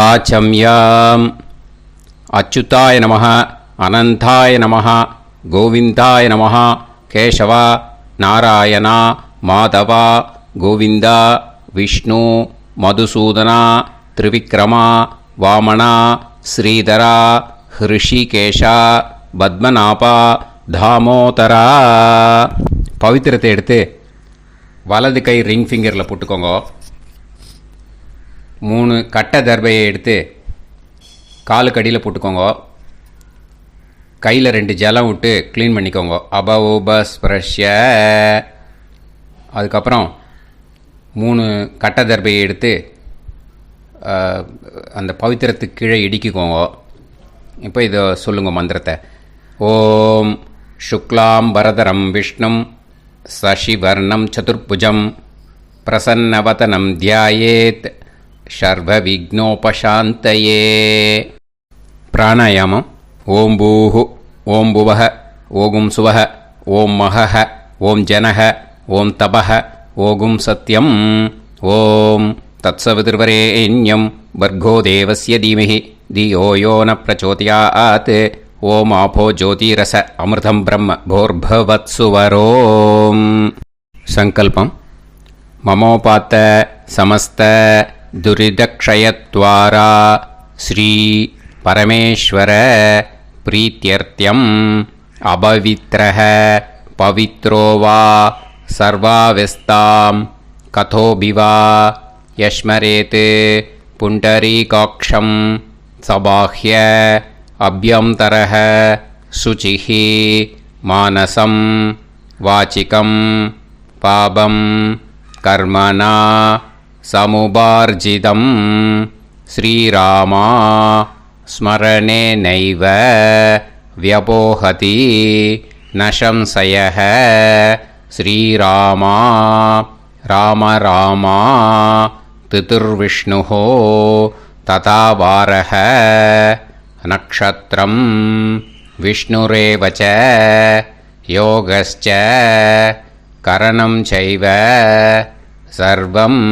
ஆச்சம்யாம். அச்சுதாய நமः, அனந்தாய நமः, கோவிந்தாய நமः, கேசவா, நாராயணா, மாதவா, கோவிந்தா, விஷ்ணு, மதுசூதனா, திரிவிக்ரமா, வாமனா, ஸ்ரீதரா, ஹிருஷிகேஷா, பத்மநாபா, தாமோதரா. பவித்திரத்தை எடுத்து வலது கை ரிங் ஃபிங்கரில் போட்டுக்கோங்க. 3 கட்டை தர்பையை எடுத்து காலுக்கடியில் போட்டுக்கோங்க. கையில் 2 ஜலம் விட்டு க்ளீன் பண்ணிக்கோங்க. அபௌபஸ்பிரஷ்ய. அதுக்கப்புறம் 3 கட்டை தர்பையை எடுத்து அந்த பவித்திரத்துக்கு கீழே இடிக்கிக்கோங்க. இப்போ இதை சொல்லுங்க மந்திரத்தை. ஓம் சுக்லாம் வரதரம் விஷ்ணும் சசிவர்ணம் சதுர்புஜம் பிரசன்னவதனம் தியாயேத் சர்வ விக்னோபசாந்தயே. பிராணாயாமம். ஓம் பூஹு, ஓம் புவஹ, ஓகும் சுவஹ, ஓம் மஹஹ, ஓம் ஜனஹ, ஓம் தபஹ, ஓகும் சத்யம். ஓம் தத்சவிதுர்வரேண்யம் வர்கோ தேவஸ்ய தீமஹி தியோ யோ ந பிரச்சோதயாத். ஓம் ஆபோ ஜோதிரச அமிர்தம் பிரம்ம போர்பவத்சுவரோம். சங்கல்பம். மமோபாத்த சமஸ்த துரிதக்ஷயத்வாரா ஸ்ரீ பரமேஸ்வர பிரீத்யர்த்தியம் அபவித்ரஹ பவித்ரோ வா சர்வாவஸ்தாம் கதோபிவா யஸ்மரேத் புண்டரீகாக்ஷம் சபாஹ்ய அப்யந்தரஹ சுசிஹ மானசம் வாசிகம் பாபம் கர்மணா சமுபார்ஜிதம் ஸ்ரீராமா ஸ்மரணேனைவ வ்யபோஹதி நசம்சயः. ஸ்ரீராமா ராம ராமா திதிர்விஷ்ணுः ததா வாரः. நக்ஷத்ரம் விஷ்ணுரேவ ச யோகஸ்ச கரணம் சைவ சர்வம்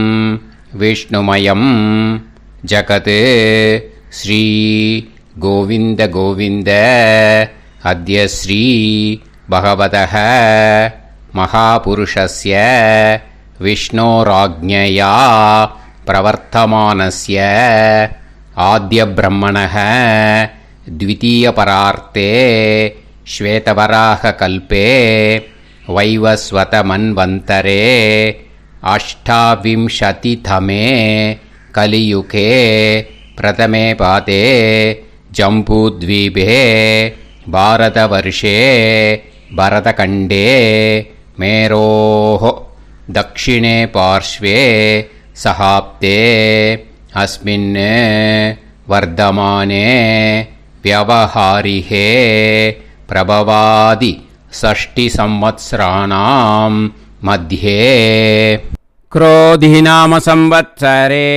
விஷ்ணுமயம் ஜகத். ஸ்ரீ கோவிந்த கோவிந்த அத்ய ஸ்ரீ பகவதः மகாபுருஷஸ்ய விஷ்ணோராஜ்ஞயா பிரவர்த்தமானஸ்ய ஆத்ய பிரம்மணः த்விதீயபரார்த்தே ஸ்வேதவராக கல்பே வைவஸ்வத மன்வந்தரே அஷ்டாவிம்சதிதமே கலியுகே பிரதமே பாதே ஜம்பூத்வீபே பாரதவர்ஷே பரதகண்டே மேரோः தக்ஷிணே பார்ஷ்வே சஹாப்தே அஸ்மின் வர்தமானே व्यवहारिहे प्रभवादि 6 संवत्सराणां मध्ये क्रोधिनाम संवत्सरे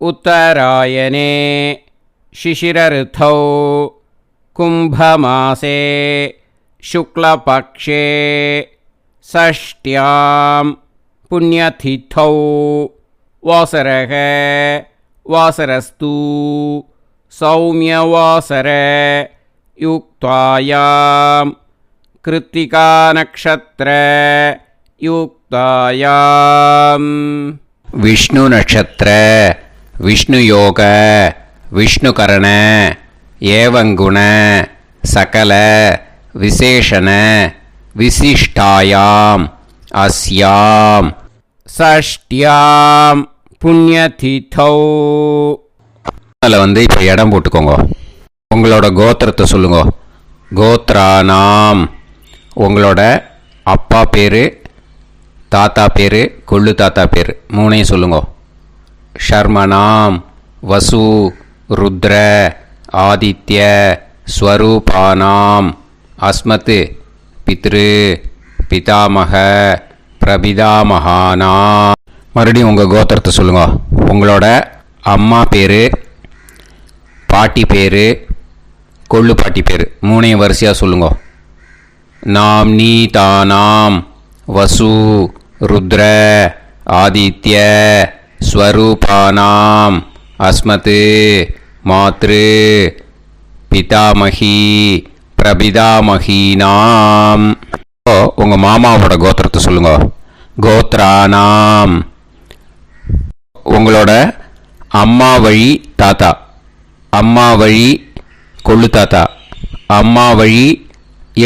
उत्तरायणे शिशिरऋतौ कुम्भमासे शुक्लपक्षे षष्ट्यां पुण्यतिथौ वासरः वासरस्तु सौम्यवासर युक्तायां कृत्तिका नक्षत्र युक्तायां विष्णु नक्षत्र विष्णु योग विष्णुकरण एवं गुण सकल विशेषण विशिष्टायां अस्यां षष्ट्यां पुण्यतिथौ. அதில் இப்போ இடம் போட்டுக்கோங்க. உங்களோட கோத்திரத்தை சொல்லுங்க. கோத்ரானாம். உங்களோட அப்பா பேர், தாத்தா பேர், கொள்ளு தாத்தா பேர் 3ஐயும் சொல்லுங்க. ஷர்மனாம் வசு ருத்ர ஆதித்ய ஸ்வரூபானாம் அஸ்மத் பித்ரு பிதாமக பிரபிதாமகானாம். மறுபடியும் உங்கள் கோத்திரத்தை சொல்லுங்க. உங்களோட அம்மா பேர், பாட்டி பேர், கொள்ளு பாட்டி பேர் 3ஐயும் வரிசையாக சொல்லுங்க. நாம்னி தானாம் வசு ருத்ர ஆதித்ய ஸ்வரூபானாம் அஸ்மத் மாத்ரு பிதாமகி பிரபிதாமகீனாம். உங்கள் மாமாவோட கோத்திரத்தை சொல்லுங்க. கோத்ரானாம். உங்களோட அம்மா வழி தாத்தா, அம்மா வழி கொள்ளு தாத்தா, அம்மா வழி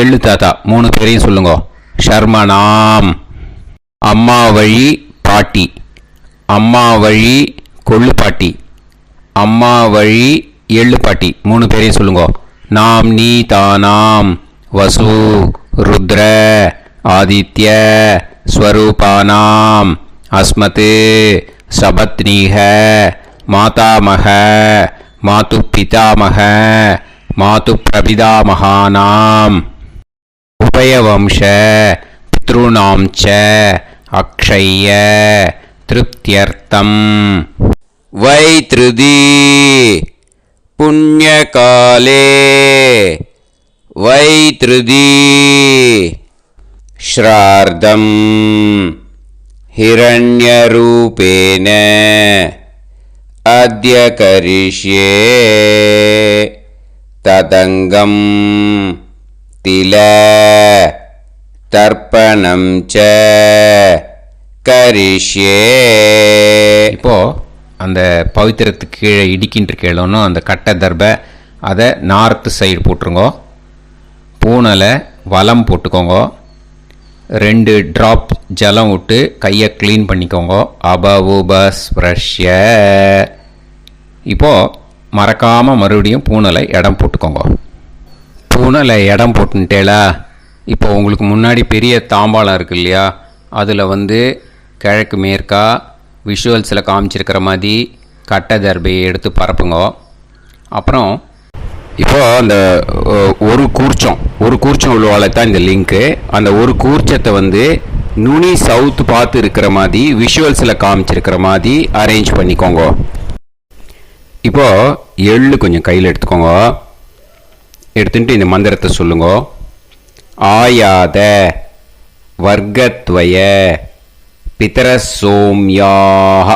எள்ளு தாத்தா 3 பேரையும் சொல்லுங்க. ஷர்மனாம். அம்மா வழி பாட்டி, அம்மா வழி கொள்ளு பாட்டி, அம்மா வழி எள்ளு பாட்டி 3 பேரையும் சொல்லுங்க. நாம் நீ தானாம் வசு ருத்ர ஆதித்ய ஸ்வரூபானாம் அஸ்மத் சபத்னீஹ மாதாமக மாது பிதாமக மாது பிரபிதாமகானாம் உபயவம்ச பித்ருணாம் ச அக்ஷய திருப்தியர்த்தம். வைத்ருதி புண்ணியகாலே வைத்ருதி ஸ்ரார்த்தம் हिरण्यरूपेण अद्य करिष्ये तदङ्गं तिल तर्पणं च करिष्ये. இப்போ அந்த பவித்திரத்துக்கு கீழே இடிக்கின்ற கேளோன்னு அந்த கட்டை தர்பை அதை நார்த்து சைடு போட்டுருங்க. பூனலை வலம் போட்டுக்கோங்க. 2 ட்ராப் ஜலம் விட்டு கையை க்ளீன் பண்ணிக்கோங்க. அபவுபஸ்ப்ரஷ்ய. இப்போது மறக்காமல் மறுபடியும் பூனலை இடம் போட்டுக்கோங்க. பூனலை இடம் போட்டுட்டேலா. இப்போ உங்களுக்கு முன்னாடி பெரிய தாம்பாளம் இருக்குது இல்லையா, அதில் கிழக்கு மேற்கா விஷுவல்ஸில் காமிச்சிருக்கிற மாதிரி கட்டை தர்பையை எடுத்து பரப்புங்க. அப்புறம் இப்போது அந்த ஒரு கூர்ச்சம் உள்ளவால தான் இந்த லிங்க்கு. அந்த ஒரு கூர்ச்சத்தை நுனி சவுத்து பார்த்து இருக்கிற மாதிரி விஷுவல்ஸில் காமிச்சிருக்கிற மாதிரி அரேஞ்ச் பண்ணிக்கோங்க. இப்போது எள்ளு கொஞ்சம் கையில் எடுத்துக்கோங்க. எடுத்துட்டு இந்த மந்திரத்தை சொல்லுங்க. ஆயாத வர்க்கத்வய பிதரசோம்யாக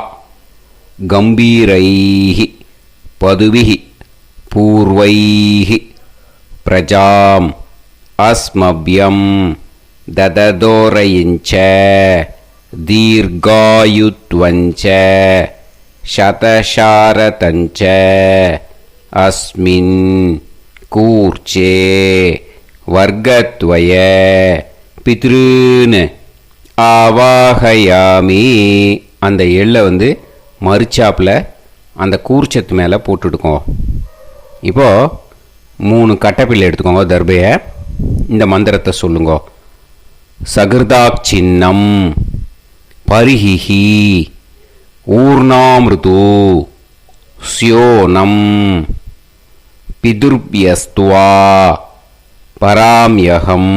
கம்பீரைஹி பதுவிஹி பூர்வைஹி பிரஜாம் அஸ்மப்யம் தததோரயிஞ்ச தீர்காயுத்வஞ்ச சதசாரதஞ்ச அஸ்மின் கூர்ச்சே வர்க்கத்வய பித்ருன்னு ஆவாகயாமி. அந்த எள்ளை மறுச்சாப்பில் அந்த கூர்ச்சத்து மேலே போட்டுடுக்கோங்க. இப்போது 3 கட்டைப்பிள்ளை எடுத்துக்கோங்க. தர்பையை இந்த மந்திரத்தை சொல்லுங்க. சகிருதாக் சின்னம் பரிஹிஹி ஊர்ணாமிருது ஸ்யோனம் பிதுர்பியஸ்துவா பராம்யகம்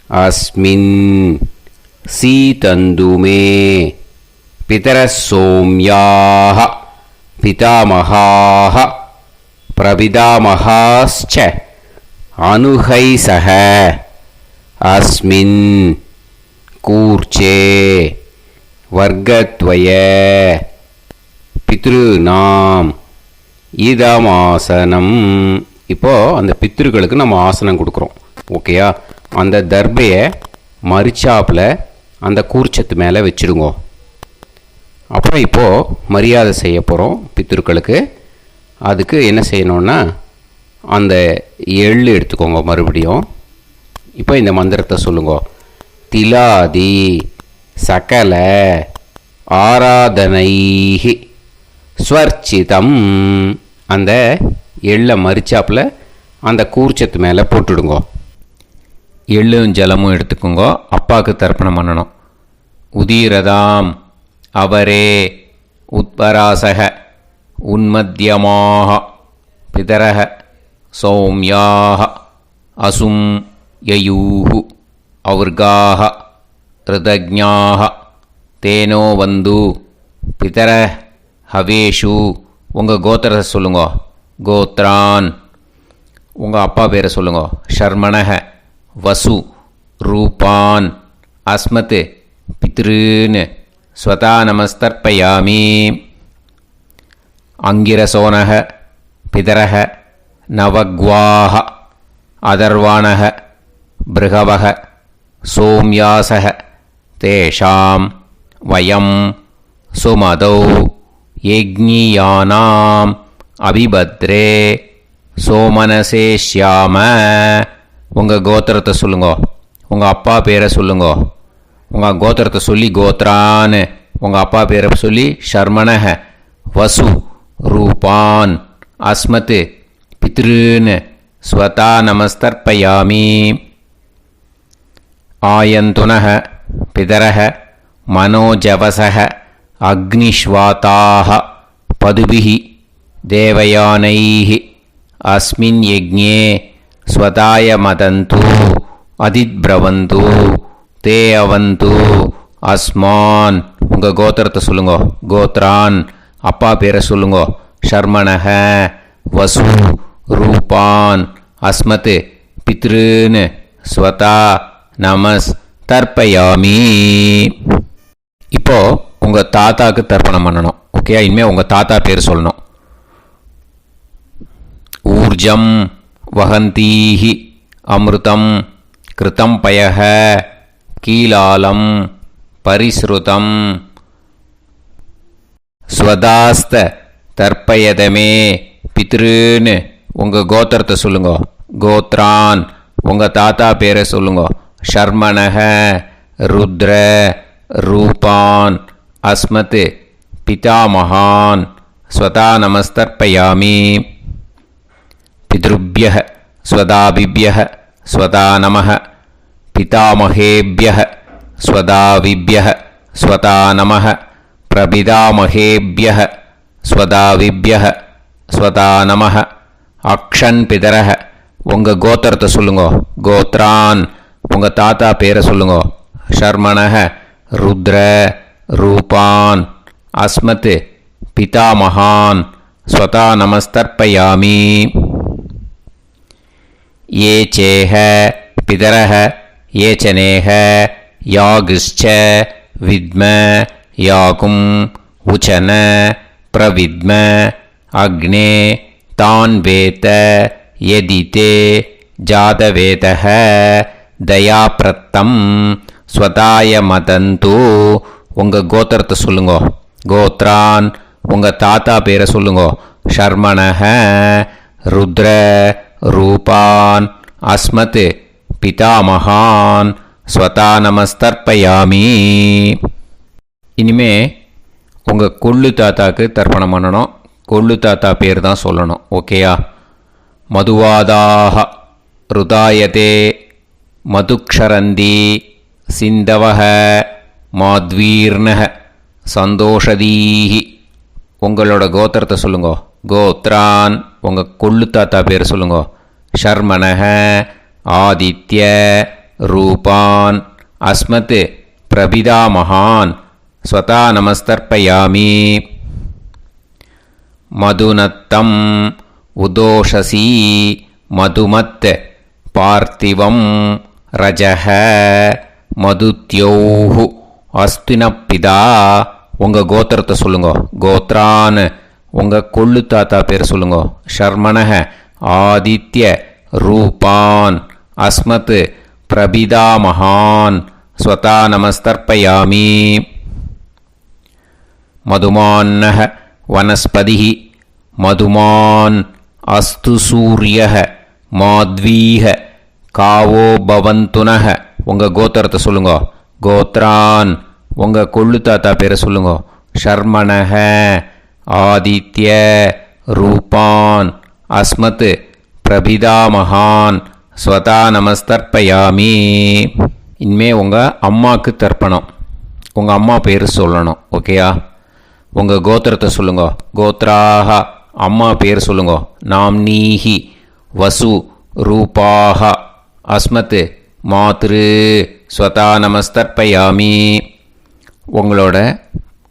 அஸ்மின் சீதந்துமே பிதரசோம்யாக பிதாமகாः பிரபிதாமகாஸ்ச அனுகைசக அஸ்மின் கூர்ச்சே வர்க்கத்வய பித்ருநாம் இதமாசனம். இப்போது அந்த பித்ருக்களுக்கு நம்ம ஆசனம் கொடுக்குறோம். ஓகேயா? அந்த தர்பையை மரிச்சாப்பில் அந்த கூர்ச்சத்து மேலே வச்சுடுங்க. அப்புறம் இப்போது மரியாதை செய்ய போகிறோம் பித்ருக்களுக்கு. அதுக்கு என்ன செய்யணுன்னா அந்த எள்ளு எடுத்துக்கோங்க. மறுபடியும் இப்போ இந்த மந்திரத்தை சொல்லுங்க. திலாதி சகல ஆராதனைஹி ஸ்வர்ச்சிதம். அந்த எள்ளை மரிச்சாப்பில் அந்த கூர்ச்சத்து மேலே போட்டுடுங்க. எள்ளும் ஜலமும் எடுத்துக்கோங்க. அப்பாவுக்கு தர்ப்பணம் பண்ணணும். உதீரதாம் அவரே உத்பராசக உன்மத்தியமாக பிதரக சௌமியாக அசும் யயூஹு அவர்காக ரிதஜ்ஞாக தேனோ வந்து பிதர ஹவேஷு. உங்கள் கோத்திரத்தை சொல்லுங்க. கோத்ரான். உங்கள் அப்பா பேரை சொல்லுங்க. ஷர்மணக வசு ரூபான் அஸ்மத் பித்ருன்னு ஸ்வதா நமஸ்தர்ப்பயாமி. அங்கிரசோனக பிதரக நவக்வாஹ அதர்வாணக பிருகவக சோம்யாசக தேஷாம் வயம் சுமதௌ யக்ஞியானாம் அபிபத்ரே சோமனசேஷ்யாம. உங்கள் கோத்திரத்தை சொல்லுங்க, உங்கள் அப்பா பேரை சொல்லுங்க. உங்கள் கோத்திரத்தை சொல்லி கோத்ரான்னு, உங்கள் அப்பா பேரை சொல்லி ஷர்மணக வசு ரூபான் அஸ்மத் பித்ருன்னு ஸ்வதா நமஸ்தர்ப்பயாமி. ஆயந்துனக பிதரக மனோஜவசக அக்னிஷ்வாதாக பதுபிஹி தேவயானைஹி அஸ்மின் யஜ்ஞே ஸ்வதாய மதந்து அதித்பிரவந்து தே அவது அஸ்மான். உங்கள் கோத்திரத்தை சொல்லுங்க, கோத்ரான் அப்பா பேரை சொல்லுங்க. ஷர்மணக வசு ரூபான் அஸ்மத் பித்ருன்னு ஸ்வதா நமஸ் தர்ப்பயாமி. இப்போ உங்கள் தாத்தாக்கு தர்ப்பணம் பண்ணணும். ஓகே, இனிமேல் உங்கள் தாத்தா பேர் சொல்லணும். ஊர்ஜம் வஹந்தீஹி அமிர்தம் கிருதம் பயஹ கீலாலம் பரிஸ்ருதம் ஸ்வதாஸ்த தர்ப்பயதமே பித்ருன்னு உங்கள் கோத்திரத்தை சொல்லுங்க. கோத்ரான் உங்கள் தாத்தா பேரை சொல்லுங்க. ஷர்மணக ருத்ர ரூபான் அஸ்மத் பிதாமகான் ஸ்வதா நமஸ்தர்ப்பயாமி. பித்ருப்யஹ ஸ்வதாபிப்யஹ ஸ்வதா நமஹ பிதாமகேப்யஹ ஸ்வதாவிப்யஹ ஸ்வதா நமஹ பிரபிதாமகேப்யஹ ஸ்வதாவிப்யஹ ஸ்வதா நமஹ. அக்ஷன் பிதரஹ உங்கள் கோத்திரத்தை சொல்லுங்க. கோத்ரான் உங்கள் தாத்தா பேரை சொல்லுங்க. ஷர்மணக ருத்ர ரூபான் அஸ்மத் பிதாமகான் ஸ்வதா நமஸ்தர்ப்பயாமி. ये चेह पितरः ये च नेह यागश्च विद्म याकुं उचन प्रविद्म अग्ने तान् वेत यदिते जातवेतः दयाप्रत्तं स्वताय मदन्तु. உங்கள் கோத்திரத்தை சொல்லுங்க. கோத்ரான் உங்கள் தாத்தா பேரை சொல்லுங்க. ஷர்மணக ருத்ர ரூபான் அஸ்மத் பிதாமகான் ஸ்வதா நமஸ்தர்ப்பயாமி. இனிமே உங்கள் கொள்ளு தாத்தாக்கு தர்ப்பணம் பண்ணணும். கொள்ளு தாத்தா பேர் தான் சொல்லணும். ஓகேயா? மதுவாதாக ருதாயதே மதுக்ஷரந்தி சிந்தவஹ மாத்வீர்ணஹ சந்தோஷதீஹி. உங்களோட கோத்திரத்தை சொல்லுங்க. கோத்ரான் உங்கள் கொள்ளு தாத்தா பேர் சொல்லுங்க. ஷர்மணஹ ஆதித்ய ரூபான் அஸ்மத் பிரபிதாமகான் ஸ்வதா நமஸ்தர்ப்பயாமி. மதுநத்தம் உதோஷசி மதுமத் பார்த்திவம் ரஜஹ மதுத்யோஹு அஸ்தினப்பிதா. உங்கள் கோத்திரத்தை சொல்லுங்க. கோத்ரான் உங்கள் கொள்ளு தாத்தா பேர் சொல்லுங்க. ஷர்மணஹ ஆதித்ய ரூபான் அஸ்மத் பிரபிதாமகான் ஸ்வதா நமஸ்தர்ப்பயாமி. மதுமான்னஹ வனஸ்பதிஹி மதுமான் அஸ்து சூரியஹ மாத்வீஹ காவோ பவந்துனஹ. உங்கள் கோத்திரத்தை சொல்லுங்க. கோத்ரான் உங்கள் கொள்ளு தாத்தா பேரை சொல்லுங்க. ஷர்மணஹ ஆதித்ய ரூபான் அஸ்மத் பிரபிதாமகான் ஸ்வதா நமஸ்தர்ப்பயாமி. இனிமே உங்கள் அம்மாவுக்கு தர்ப்பணம். உங்கள் அம்மா பேர் சொல்லணும். ஓகேயா? உங்கள் கோத்திரத்தை சொல்லுங்க. கோத்ராக அம்மா பேர் சொல்லுங்க. நாம்னீஹி வசு ரூபாக அஸ்மத் மாத்ரு ஸ்வதா நமஸ்தர்ப்பயாமி. உங்களோட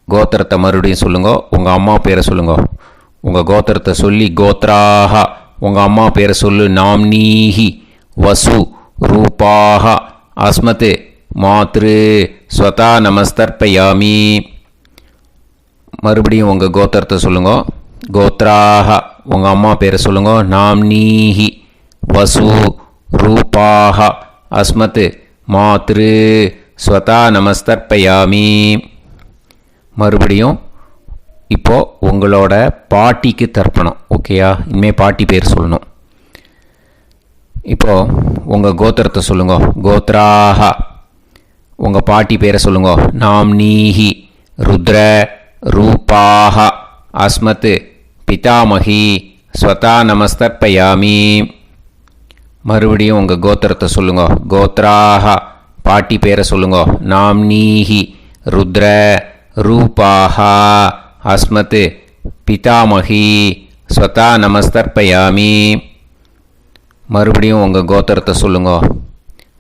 கோத்திரத்தை மறுபடியும் சொல்லுங்க. உங்கள் அம்மா பேரை சொல்லுங்க. உங்கள் கோத்திரத்தை சொல்லி கோத்ராக உங்கள் அம்மா பேரை சொல்லு. நாம்னீஹி வசு ரூபாக அஸ்மத் மாத்ரு ஸ்வதா நமஸ்தர்ப்பயாமி. மறுபடியும் உங்கள் கோத்திரத்தை சொல்லுங்க. கோத்ராஹ உங்கள் அம்மா பேரை சொல்லுங்க. நாம்னீஹி வசு ரூபாஹ அஸ்மத் மாத்ரு ஸ்வதா நமஸ்தர்ப்பயாமி. மறுபடியும் இப்போது உங்களோட பாட்டிக்கு தர்ப்பணம். ஓகேயா? இனிமேல் பாட்டி பேர் சொல்லணும். இப்போது உங்கள் கோத்திரத்தை சொல்லுங்க. கோத்ராஹா உங்கள் பாட்டி பேரை சொல்லுங்க. நாம்னீஹி ருத்ர ரூபாஹ அஸ்மத் பிதாமகி ஸ்வதா நமஸ்தர்ப்பயாமி. மறுபடியும் உங்கள் கோத்திரத்தை சொல்லுங்க. கோத்ராஹா பாட்டி பேரை சொல்லுங்க. நாம்னீஹி ருத்ர ரூபாஹ அஸ்மத் பிதாமகி ஸ்வதா நமஸ்தர்ப்பயாமி. மறுபடியும் உங்கள் கோத்திரத்தை சொல்லுங்க.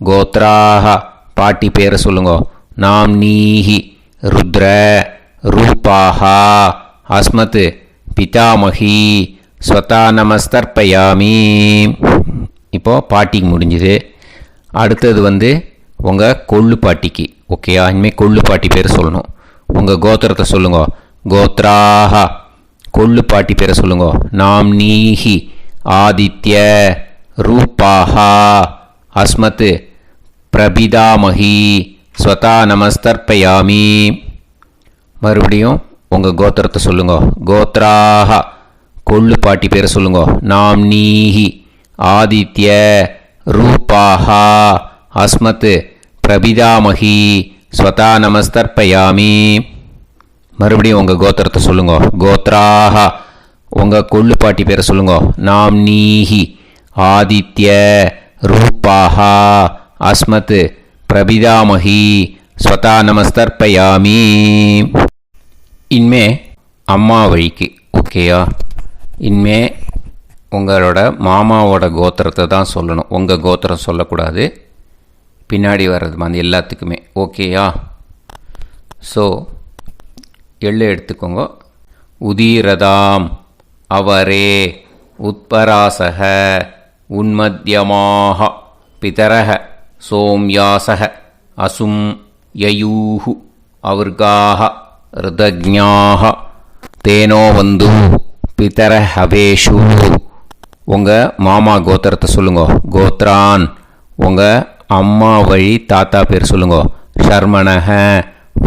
கோத்ராஹ பாட்டி பேரை சொல்லுங்க. நாம்னீஹி ருத்ர ரூபாஹ அஸ்மத் பிதாமகி ஸ்வதா நமஸ்தர்ப்பயாமி. இப்போது பாட்டிக்கு முடிஞ்சுது. அடுத்தது உங்கள் கொள்ளு பாட்டிக்கு. ஓகேயா? இனிமேல் கொள்ளு பாட்டி பேர் சொல்லணும். உங்கள் கோத்திரத்தை சொல்லுங்க. கோத்ராஹ கொள்ளு பாட்டி பேரை சொல்லுங்க. நாம்னீஹி ஆதித்ய ரூபாஹ அஸ்மத் பிரபிதாமகி ஸ்வதா நமஸ்தர்ப்பயாமி. மறுபடியும் உங்கள் கோத்திரத்தை சொல்லுங்க. கோத்ராஹ கொள்ளு பாட்டி பேரை சொல்லுங்க. நாம்னீஹி ஆதித்ய ரூபாஹ அஸ்மத் பிரபிதாமகி ஸ்வதா நமஸ்தர்ப்பயாமி. மறுபடியும் உங்கள் கோத்திரத்தை சொல்லுங்க. கோத்ராஹ உங்கள் கொள்ளு பாட்டி பேரை சொல்லுங்க. நாம்னீஹி ஆதித்ய ரூபாஹ அஸ்மத் பிரபிதாமகி ஸ்வதா நமஸ்தர்ப்பயாமி. இனிமே அம்மா வழிக்கு. ஓகேயா? இனிமே உங்களோட மாமாவோட கோத்திரத்தை தான் சொல்லணும். உங்கள் கோத்திரம் சொல்லக்கூடாது. பின்னாடி வர்றது எல்லாத்துக்குமே. ஓகேயா? ஸோ எள்ளு எடுத்துக்கோங்க. உதீரதாம் அவரே உத்பராசக உன்மத்யமாக பிதரக சோம்யாசக அசும் யயூஹு அவர்காக ருதஜ்ஞாக தேனோ வந்து பிதர ஹவேஷு. உங்கள் மாமா கோத்திரத்தை சொல்லுங்க. கோத்ரான் உங்கள் அம்மா வழி தாத்தா பேர் சொல்லுங்க. ஷர்மணக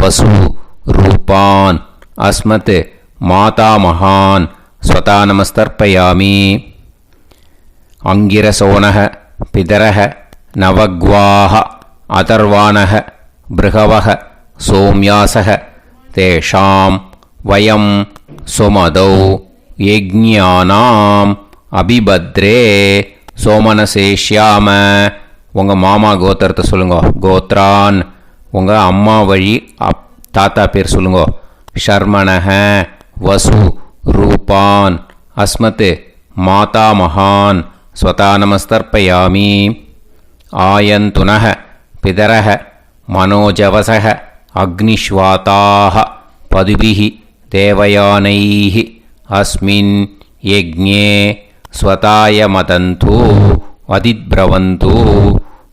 வசு ரூபான் அஸ்மத் மாதா மகான் ஸ்வதா நமஸ்தர்ப்பயாமி. அங்கிரசோனக பிதரக நவக்வாஹ அதர்வாணக பிருகவக சோம்யாசக தேஷாம் வயம் சுமதௌ யஜ்ஞானாம் அபிபத்ரே சோமனசேஷ்யாம. உங்கள் மாமா கோத்திரத்தை சொல்லுங்க. கோத்ரான் உங்கள் அம்மா வழி தாத்தா பேர் சொல்லுங்க. ஷர்மணக வசு ரூபான் அஸ்மத் மாதா மகான் ஸ்வதா நமஸ்தர்ப்பயாமி. ஆயந்துனக பிதரக மனோஜவசக அக்னிஷ்வாதாக பதுபிஹி தேவயானைஹி அஸ்மின் யஜ்ஞே ஸ்வதாய மதந்து அதிப்ரவந்து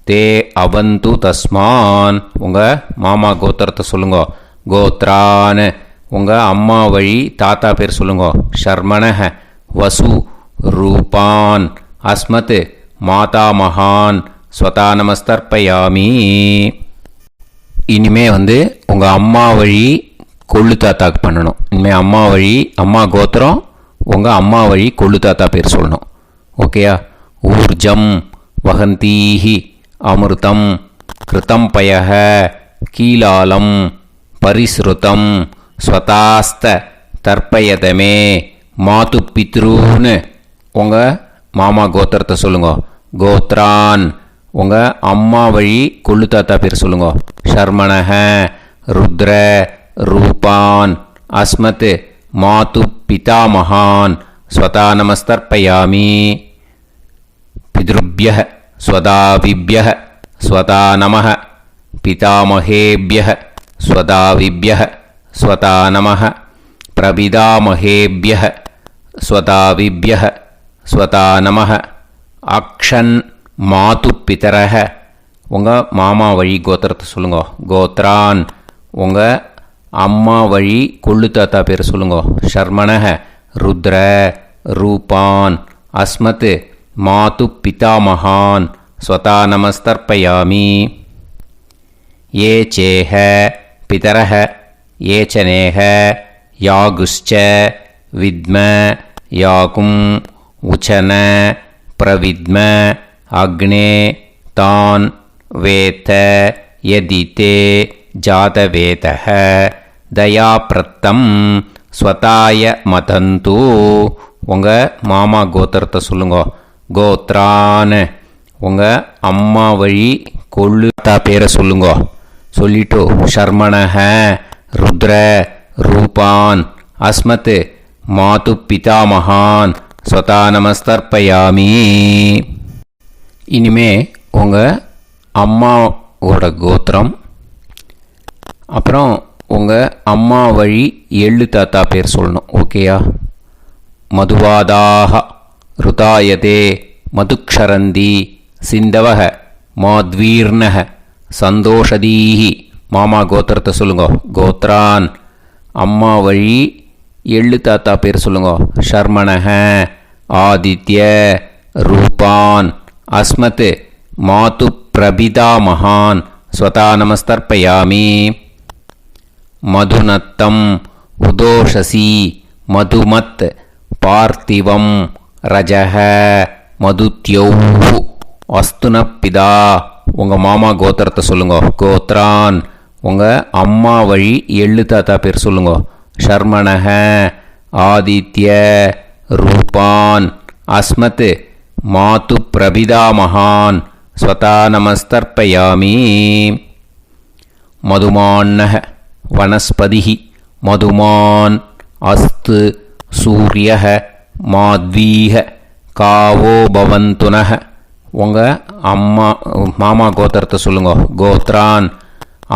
தே அவந்து தஸ்மான். உங்கள் மாமா கோத்திரத்தை சொல்லுங்க. கோத்ரான் உங்கள் அம்மா வழி தாத்தா பேர் சொல்லுங்க. ஷர்மணக வசு ரூபான் அஸ்மத் மாதா மகான் ஸ்வதா நமஸ்தர்ப்பயாமி. இனிமே உங்கள் அம்மா வழி கொள்ளு தாத்தாக்கு பண்ணணும். இனிமேல் அம்மா வழி அம்மா கோத்திரம் உங்கள் அம்மா வழி கொள்ளு தாத்தா பேர் சொல்லணும். ஓகேயா? ஊர்ஜம் வகந்தீஹி அமிர்தம் கிருதம் பயக கீலாலம் பரிஸ்ருதம் ஸ்வதாஸ்த தர்ப்பயதமே மாது பித்ரூன்னு. உங்கள் மாமா கோத்திரத்தை சொல்லுங்க. கோத்ரான் உங்கள் அம்மா வழி கொள்ளு தாத்தா பேர் சொல்லுங்க. ஷர்மணக ருத்ர ரூபான் அஸ்மத் மாது பிதாமகான் ஸ்வதா நமஸ்தர்ப்பயாமி. பித்ருப்யः ஸ்வதாவிப்யः ஸ்வதா நமः பிதாமகேப்யः ஸ்வதாவிப்யः ஸ்வதா நமः பிரபிதாமகேப்யः ஸ்வதாவிப்யः ஸ்வதா நமः. அக்ஷன் மாது பிதரக உங்கள் மாமா வழி கோத்திரத்தை சொல்லுங்க. கோத்ரான் உங்கள் அம்மா வழி கொள்ளு தாத்தா பேர் சொல்லுங்க. ஷர்மணக ருத்ர ரூபான் அஸ்மத் மாது பிதாமகான் ஸ்வதா நமஸ்தர்ப்பயாமி. ये चेह पितरः ये च नेह यागुश्च विद्म याकुम् उचन प्रविद्म अग्ने तान् वेत्त यदिते जातवेतः दयाप्रत्तम् स्वताय मदन्तु. உங்கள் மாமா கோத்திரத்தை சொல்லுங்க. கோத்ரான் உங்கள் அம்மா வழி கொள்ளுத்தா பேரை சொல்லுங்க. சொல்லிட்டு ஷர்மணஹ ருத்ர ரூபான் அஸ்மத் மாது பிதாமகான் ஸ்வதா நமஸ்தர்ப்பயாமி. இனிமே உங்கள் அம்மாவோட கோத்திரம், அப்புறம் உங்கள் அம்மா வழி எள்ளு தாத்தா பேர் சொல்லணும். ஓகேயா? மதுவாதாக ருதாயதே மதுக்ஷரந்தி சிந்தவக மாத்வீர்ணக சந்தோஷதீஹி. மாமா கோத்திரத்தை சொல்லுங்க. கோத்ரான் அம்மா வழி எள்ளு தாத்தா பேர் சொல்லுங்க. ஷர்மணஹ ஆதித்ய ரூபான் அஸ்மத் மாது பிரபிதா மகான் ஸ்வதா நமஸ்தர்ப்பயாமி. மதுநத்தம் உதோஷசி மதுமத் பார்த்திவம் ரஜஹ மதுத்யௌஹு அஸ்துனப்பிதா. உங்கள் மாமா கோத்திரத்தை சொல்லுங்க. கோத்ரான் உங்கள் அம்மா வழி எள்ளு தாத்தா பேர் சொல்லுங்க. ஷர்மணஹ ஆதித்ய ரூபான் அஸ்மத் மாது பிரபிதா மகான் ஸ்வதா நமஸ்தர்ப்பயாமி. மதுமான்னஹ வனஸ்பதிஹி மதுமான் அஸ்து சூரியஹ மாத்வீஹ காவோ பவந்துனஹ. உங்கள் மாமா கோத்திரத்தை சொல்லுங்க. கோத்ரான்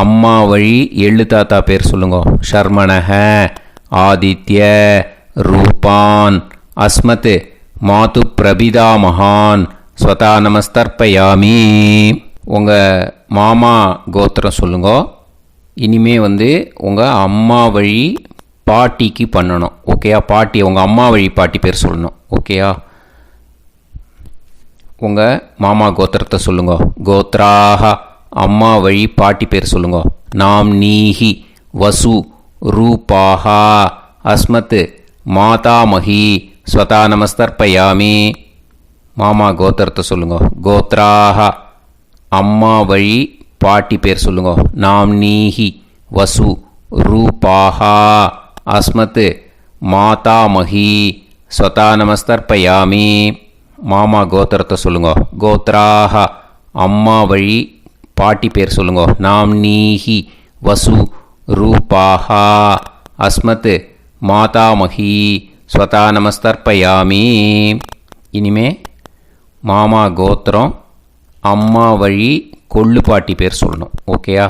அம்மா வழி எள்ளு தாத்தா பேர் சொல்லுங்க. ஷர்மணஹ ஆதித்ய ரூபான் அஸ்மத் மாது பிரபிதா மகான் ஸ்வதா நமஸ்தர்ப்பயாமி. உங்கள் மாமா கோத்திரம் சொல்லுங்க. இனிமே உங்கள் அம்மா வழி பாட்டிக்கு பண்ணணும். ஓகேயா? பாட்டி உங்கள் அம்மா வழி பாட்டி பேர் சொல்லணும். ஓகேயா? உங்கள் மாமா கோத்திரத்தை சொல்லுங்க. கோத்ராக அம்மா வழி பாட்டி பேர் சொல்லுங்க. நாம் நீஹி வசு ரூபாஹா அஸ்மத் மாதாமஹி ஸ்வதா நமஸ்தர்ப்பயாமி. மாமா கோத்திரத்தை சொல்லுங்க. கோத்ராக அம்மா வழி பாட்டி பேர் சொல்லுங்க. நாம் நீஹி வசு ரூபாஹா அஸ்மத் மாதாமஹி ஸ்வதா நமஸ்தர்ப்பயாமி. மாமா கோத்திரத்தை சொல்லுங்க. கோத்ராக அம்மா வழி பாட்டி பேர் சொல்லுங்க. நாம் நீஹி வசு ரூபாஹா அஸ்மத் மாதாமஹி ஸ்வதா நமஸ்தர்ப்பயாமி. இனிமே மாமா கோத்திரம் அம்மா வழி கொள்ளு பாட்டி பேர் சொல்லணும். ஓகேயா?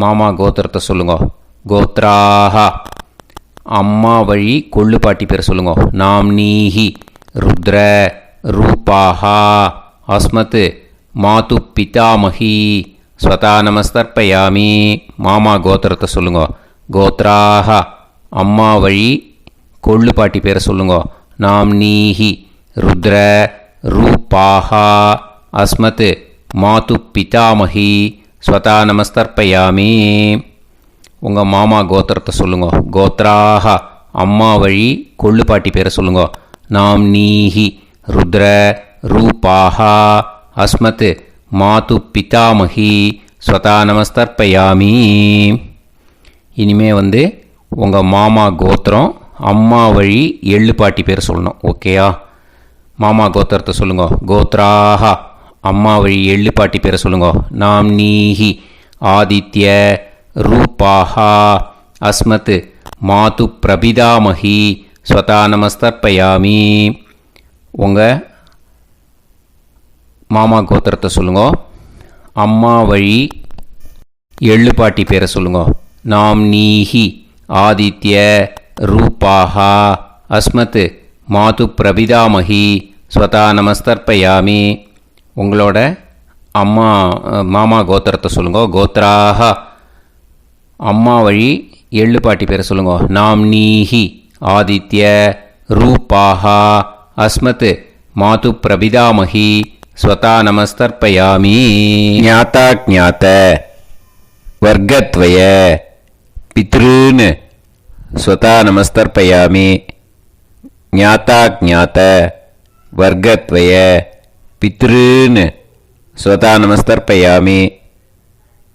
மாமா கோத்திரத்தை சொல்லுங்க. கோத்ராக அம்மா வழி கொள்ளு பாட்டி பேர் சொல்லுங்க. நாம் நீஹி ருத்ர ரூபாஹா அஸ்மத் மாது பிதாமஹி ஸ்வதா நமஸ்தர்ப்பயாமி. மாமா கோத்திரத்தை சொல்லுங்க. கோத்ராக அம்மா வழி கொள்ளு பாட்டி பேரை சொல்லுங்க. நாம் நீஹி ருத்ர ரூபாஹா அஸ்மத் மாது பிதாமஹி ஸ்வதா நமஸ்தர்ப்பயாமி. உங்கள் மாமா கோத்திரத்தை சொல்லுங்க. கோத்ராக அம்மா வழி கொள்ளு பாட்டி பேரை சொல்லுங்க. நாம் நீஹி ருத்ர ரூபாஹா அஸ்மத் மாது பிதாமஹி ஸ்வதா நமஸ்தர்ப்பயாமி. இனிமே உங்கள் மாமா கோத்திரம் அம்மா வழி எள்ளு பாட்டி பேர் சொல்லணும். ஓகேயா? மாமா கோத்திரத்தை சொல்லுங்க. கோத்ராக அம்மா வழி எள்ளு பாட்டி பேரை சொல்லுங்க. நாம் நீஹி ஆதித்ய ரூபாஹா அஸ்மத் மாது பிரபிதாமஹி ஸ்வதா நமஸ்தர்ப்பயாமி. உங்கள் மாமா கோத்திரத்தை சொல்லுங்க. அம்மா வழி எள்ளு பாட்டி பேரை சொல்லுங்க. நாம் நீஹி ஆதித்ய ரூபாஹா அஸ்மத் மாது பிரபிதாமஹி ஸ்வதா நமஸ்தர்ப்பயாமி. உங்களோட மாமா கோத்திரத்தை சொல்லுங்க. கோத்ராக அம்மா வழி எள்ளு பாட்டி பேரை சொல்லுங்க. நாம் நீஹி ஆதித்ய रूपाः अस्मत् मातु प्रविदामहि स्वता नमस्तर्पयामि ज्ञाता ज्ञात वर्गत्वय पितॄन् स्वता नमस्तर्पयामि ज्ञाता ज्ञात वर्गत्वय पितॄन् स्वता नमस्तर्पयामि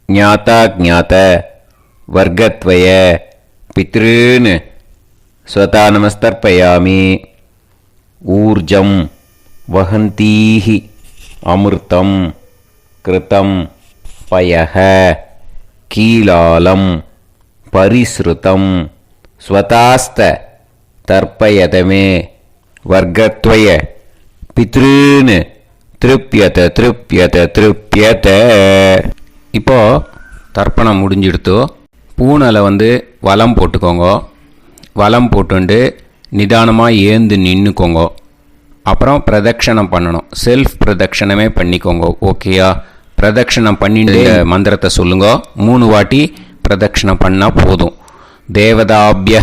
ज्ञाता ज्ञात वर्गत्वय पितॄन् स्वता नमस्तर्पयामि ऊर्जं वहन्तीः अमृतं कृतं पयः कीलालं परिसृतं स्वतास्त तर्पयत मे वर्गत्वय पितॄन् திருப்பியத திருப்பியத திருப்பியத. இப்போ தர்ப்பணம் முடிஞ்சிடுத்தோ. பூனலை வலம் போட்டுக்கோங்க. வலம் போட்டுண்டு நிதானமாக ஏந்து நின்றுக்கோங்க. அப்புறம் பிரதட்சணம் பண்ணணும். செல்ஃப் பிரதட்சணமே பண்ணிக்கோங்க. ஓகேயா? பிரதட்சணம் பண்ணிட்டு மந்திரத்தை சொல்லுங்க. 3 வாட்டி பிரதட்சணம் பண்ணால் போதும். தேவதாபிய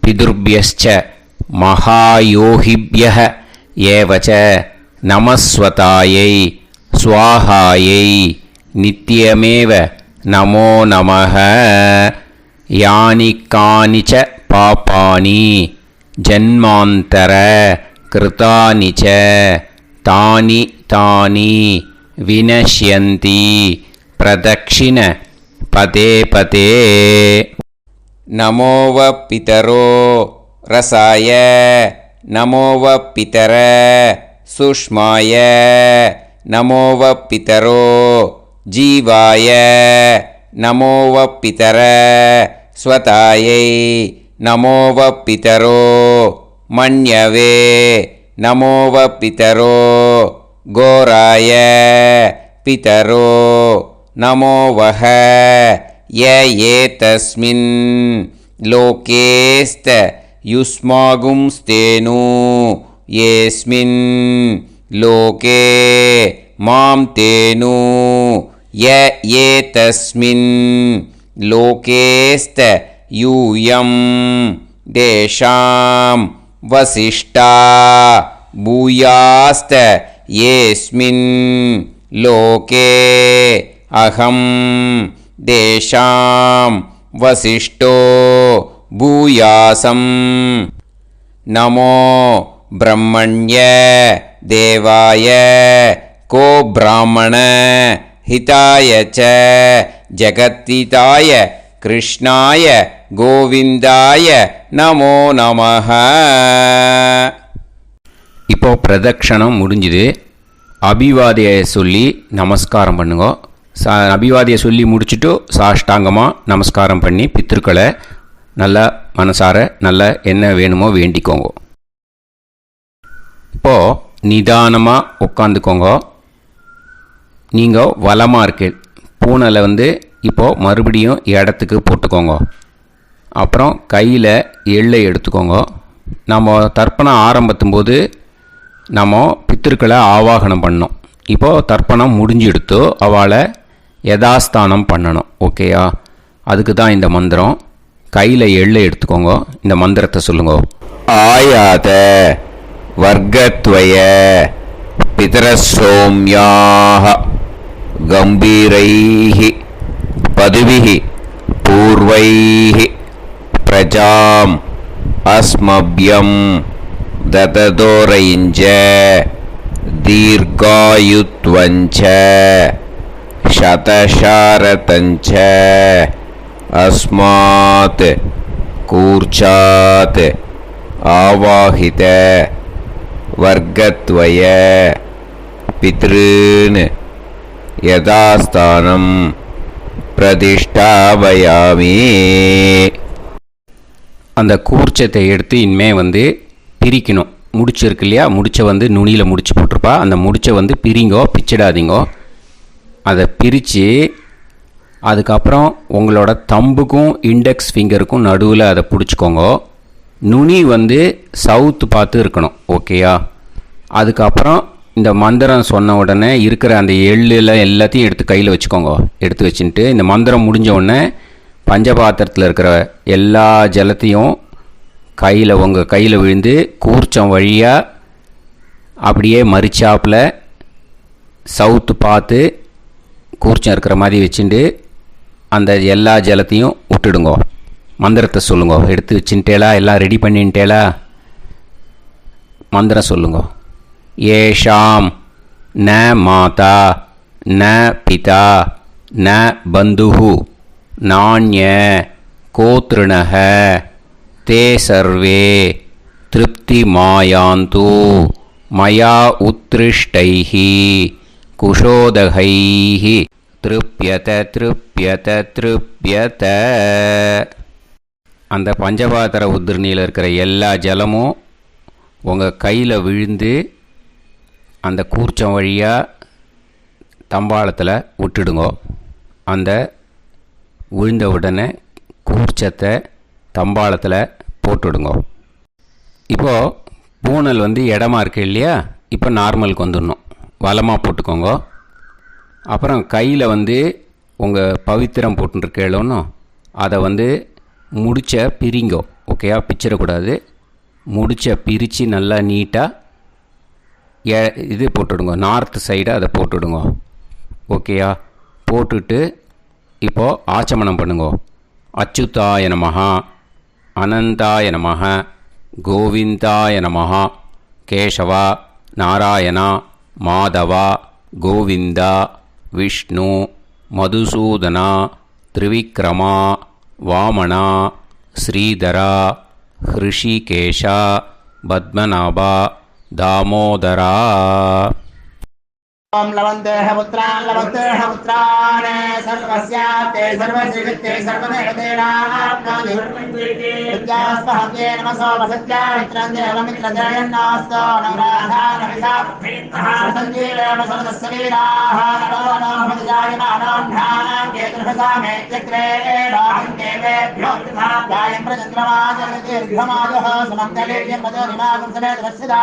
பிதுர்பியச்ச மகாயோகிபிய ஏவச்ச நமஸ்வதாயை ஸ்வாஹாயை நித்யமேவ நமோ நமஹ. யானி கானிச்ச பாபானி ஜன்மாந்தர கிருதானி ச தானி தானி வினஷ்யந்தி பிரதக்ஷிண பதே பதே. நமோவ பிதரோ ரசாய நமோவ பிதர சுஷ்மாய நமோவ பிதரோ ஜீவாய நமோவ பிதர ஸ்வதாயை நமோவ பிதரோ மன்யவே நமோவ பிதரோ கோராய பிதரோ நமோவஹ. ய ஏதஸ்மின் லோகேஸ்த யுஸ்மாகும்ஸ்தேனு ஏஸ்மின் லோகே மாம் தேனு. ய ஏதஸ்மின் லோகேஸ்த யூயம் தேஷாம் வசிஷ்டா பூயாஸ்த ஏஸ்மின் லோகே அகம் தேஷாம் வசிஷ்டோ பூயாசம். நமோ பிரம்மண்ய தேவாய கோ பிராமண ஹிதாய ச ஜகத்திதாய கிருஷ்ணாய கோவிந்தாய நமோ நமஹ. இப்போ பிரதட்சணம் முடிஞ்சுது. அபிவாதியை சொல்லி நமஸ்காரம் பண்ணுங்க. அபிவாதியை சொல்லி முடிச்சுட்டு சாஷ்டாங்கமாக நமஸ்காரம் பண்ணி பித்திருக்களை நல்லா மனசார நல்லா என்ன வேணுமோ வேண்டிக்கோங்க. இப்போது நிதானமாக உட்காந்துக்கோங்க. நீங்கள் வலமாக இருக்கு. பூனலை இப்போது மறுபடியும் இடத்துக்கு போட்டுக்கோங்க. அப்புறம் கையில் எள்ளை எடுத்துக்கோங்க. நம்ம தர்ப்பணம் ஆரம்பத்தும் போது நம்ம பித்திருக்களை ஆவாகனம் பண்ணோம். இப்போது தர்ப்பணம் முடிஞ்செடுத்து அவளை யதாஸ்தானம் பண்ணணும். ஓகேயா? அதுக்கு தான் இந்த மந்திரம். கையில் எள்ளை எடுத்துக்கோங்க. இந்த மந்திரத்தை சொல்லுங்க. ஆயாத வர்க்கத்வய பிதரசோம்யாஹ கம்பீரைஹி பதுவிஹி பூர்வைஹி பிரஜாம் அஸ்மப்யம் தததோரைஞ்ச தீர்காயுத்வஞ்ச சதசாரதஞ்ச அஸ்மாத் கூர்ச்சாத் ஆவாஹித வர்க்கத்வய பித்ருன் யதாஸ்தானம் பிரதிஷ்டாபயாமி. அந்த கூர்ச்சத்தை எடுத்து இனிமே பிரிக்கணும். முடிச்சிருக்கு இல்லையா? முடிச்சை நுனியில் முடிச்சு போட்டிருப்பா. அந்த முடிச்சை பிரிங்கோ, பிச்சிடாதீங்கோ. அதை பிரித்து அதுக்கப்புறம் உங்களோட தம்புக்கும் இண்டெக்ஸ் ஃபிங்கருக்கும் நடுவில் அதை பிடிச்சிக்கோங்க. நுனி சவுத்து பார்த்து இருக்கணும். ஓகேயா? அதுக்கப்புறம் இந்த மந்திரம் சொன்ன உடனே இருக்கிற அந்த எள்ளில் எல்லாத்தையும் எடுத்து கையில் வச்சுக்கோங்க. எடுத்து வச்சுட்டு இந்த மந்திரம் முடிஞ்ச உடனே பஞ்சபாத்திரத்தில் இருக்கிற எல்லா ஜலத்தையும் உங்கள் கையில் விழுந்து கூர்ச்சம் வழியாக அப்படியே மறிச்சாப்பில் சவுத்து பார்த்து கூர்ச்சம் இருக்கிற மாதிரி வச்சுட்டு அந்த எல்லா ஜலத்தையும் விட்டுடுங்கோ. மந்திரத்தை சொல்லுங்கோ. எடுத்து வச்சுட்டேலா, எல்லாம் ரெடி பண்ணிட்டேலா? மந்திரம் சொல்லுங்கோ. ஏஷாம் ந மாதா ந பிதா ந பந்துஹு நாண்ய கோத்ருணஹ தே சர்வே திருப்தி மாயாந்து மயா உத்ருஷ்டைஹி குஷோதகைஹி திருப்யத திருப்யத திருப்யத. அந்த பஞ்சபாத்திர உதிரணியில் இருக்கிற எல்லா ஜலமும் உங்கள் கையில் விழுந்து அந்த கூர்ச்சம் வழியாக தம்பாளத்தில் விட்டுடுங்கோ. அந்த விழுந்த உடனே கூர்ச்சத்தை தம்பாளத்தில் போட்டுவிடுங்கோ. இப்போது பூனல் இடமா இருக்கு இல்லையா, இப்போ நார்மலுக்கு வந்துடணும். வலமாக போட்டுக்கோங்க. அப்புறம் கையில் உங்கள் பவித்திரம் போட்டுருக்கேளோன்னு அதை முடிச்ச பிரிங்கோ. ஓகேயா? பிச்சிடக்கூடாது. முடிச்ச பிரித்து நல்லா நீட்டாக இது போட்டுவிடுங்க. நார்த் சைடு அதை போட்டுவிடுங்க. ஓகேயா? போட்டுட்டு இப்போது ஆச்சமனம் பண்ணுங்க. அச்சுதாய நமஹ, அனந்தாய நமஹ, கோவிந்தாய நமஹ, கேசவா, நாராயணா, மாதவா, கோவிந்தா, விஷ்ணு, மதுசூதனா, திரிவிக்ரமா, வாமனா, ஸ்ரீதரா, ஹிருஷிகேஷா, பத்மநாபா, தாமோதரா. ओम लवन्तेह पुत्रान् सर्वस्याते सर्वश्रीते सर्वदेवतेनाप्नोति विद्यास्महव्ये नमसो वसत्या मित्रं देवमित्रजयन्नास्तो नवराधानविषाः सञ्जीवेम सर्वस्वीराः नमो भजायमानां केतुर्भसामे चक्रे राहं देवेभ्यो गायं प्रचन्द्रमाजगदीर्घमाजः समन्तलेयं मदोनिमागं समेत वत्सदा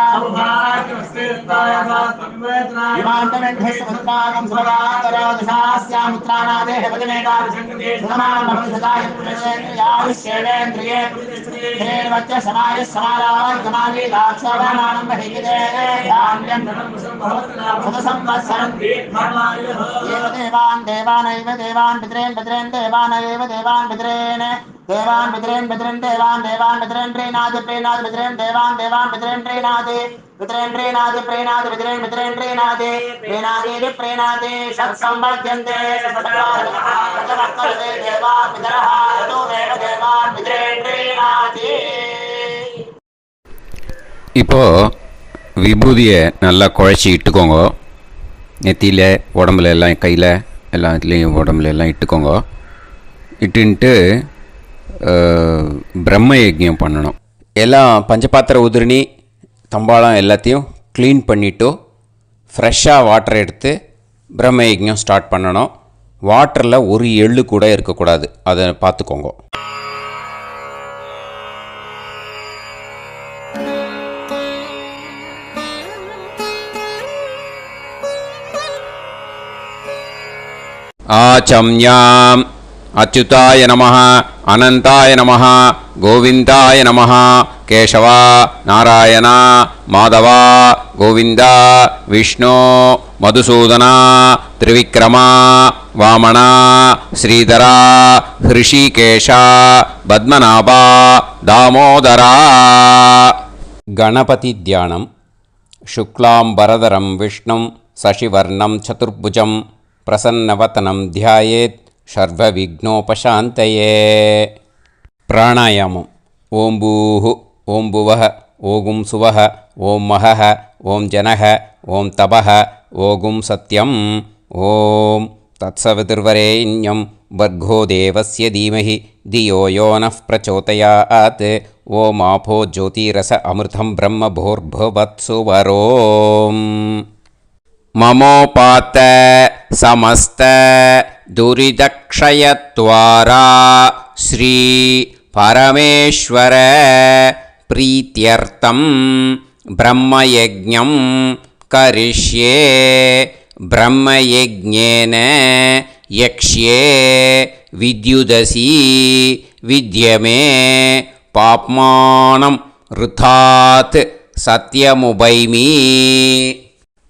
समुद्रागं सुभगान्तरादशास्यामुत्रानादेह वदनेकाभिषङ्कृते सुधमानभविषदाय पुरुषेन्द्रियाविश्येवेन्द्रिये धेर्वच्च समायः समाराय कमाली दाक्षाभामानं महिगिदे धान्यं सुतसंवत्सरं एव देवान् पितरेन् देवानैव देवान् पितरेन् देवान् पितरेन् प्रीणाति पितरेन् देवान् पितरेन् प्रीणाति प्रीणाति षट्संवर्ध्यन्ते देवा पितरः ततोमेव देवान् पितरेन् प्रीणाति. இப்போ விபூதியை நல்லா குழச்சி இட்டுக்கோங்க. நெத்தியில், உடம்புல எல்லாம், கையில் எல்லாத்துலேயும் உடம்புல எல்லாம் இட்டுக்கோங்க. இட்டுன்ட்டு பிரம்ம யஜ்ஞம் பண்ணணும். எல்லாம் பஞ்சபாத்திர உதிரணி தம்பாளம் எல்லாத்தையும் க்ளீன் பண்ணிவிட்டு ஃப்ரெஷ்ஷாக வாட்டர் எடுத்து பிரம்ம யஜ்ஞம் ஸ்டார்ட் பண்ணணும். வாட்டரில் ஒரு எள்ளு கூட இருக்கக்கூடாது, அதை பார்த்துக்கோங்க. ஆச்சம்யாம் அச்சுதாய நமஹ, அனந்தாய நமஹ, கோவிந்தாய நமஹ, கேசவா, நாராயணா, மாதவா, கோவிந்தா, விஷ்ணு, மதுசூதனா, திரிவிக்ரமா, வாமனா, ஸ்ரீதரா, ஹிருஷிகேஷா, பத்மநாபா, தாமோதரா. கணபதி தியானம். சுக்லாம்பரதரம் விஷ்ணும் சசிவர்ணம் சதுர்புஜம் பிரசன்னவதனம் தியாயேத் சர்வவிக்னோபசாந்தயே. பிராணாயாமம். ஓம் பூஹு, ஓம் புவஹ, ஓகும் சுவஹ, ஓம் மஹஹ, ஓம் ஜனஹ, ஓம் தபஹ, ஓகும் சத்யம். ஓம் தத்சவிதுர்வரேண்யம் வர்கோ தேவஸ்ய தீமஹி தியோ யோ நः பிரச்சோதயாத். ஓம் ஆபோ ஜோதிரஸ அமிர்தம் பிரம்ம பூர்புவத்சு வரோம். மமோபாத்த சமஸ்த துரிதக்ஷயத்வாரா ஸ்ரீ பரமேஸ்வர பிரீத்யர்த்தம் பிரம்மயஜ்ஞம் கரிஷ்யே. பிரம்மயஜ்ஞேன யக்ஷ்யே வித்யுதசி வித்யமே பாப்மானம் ருதாத் சத்யமுபைமி.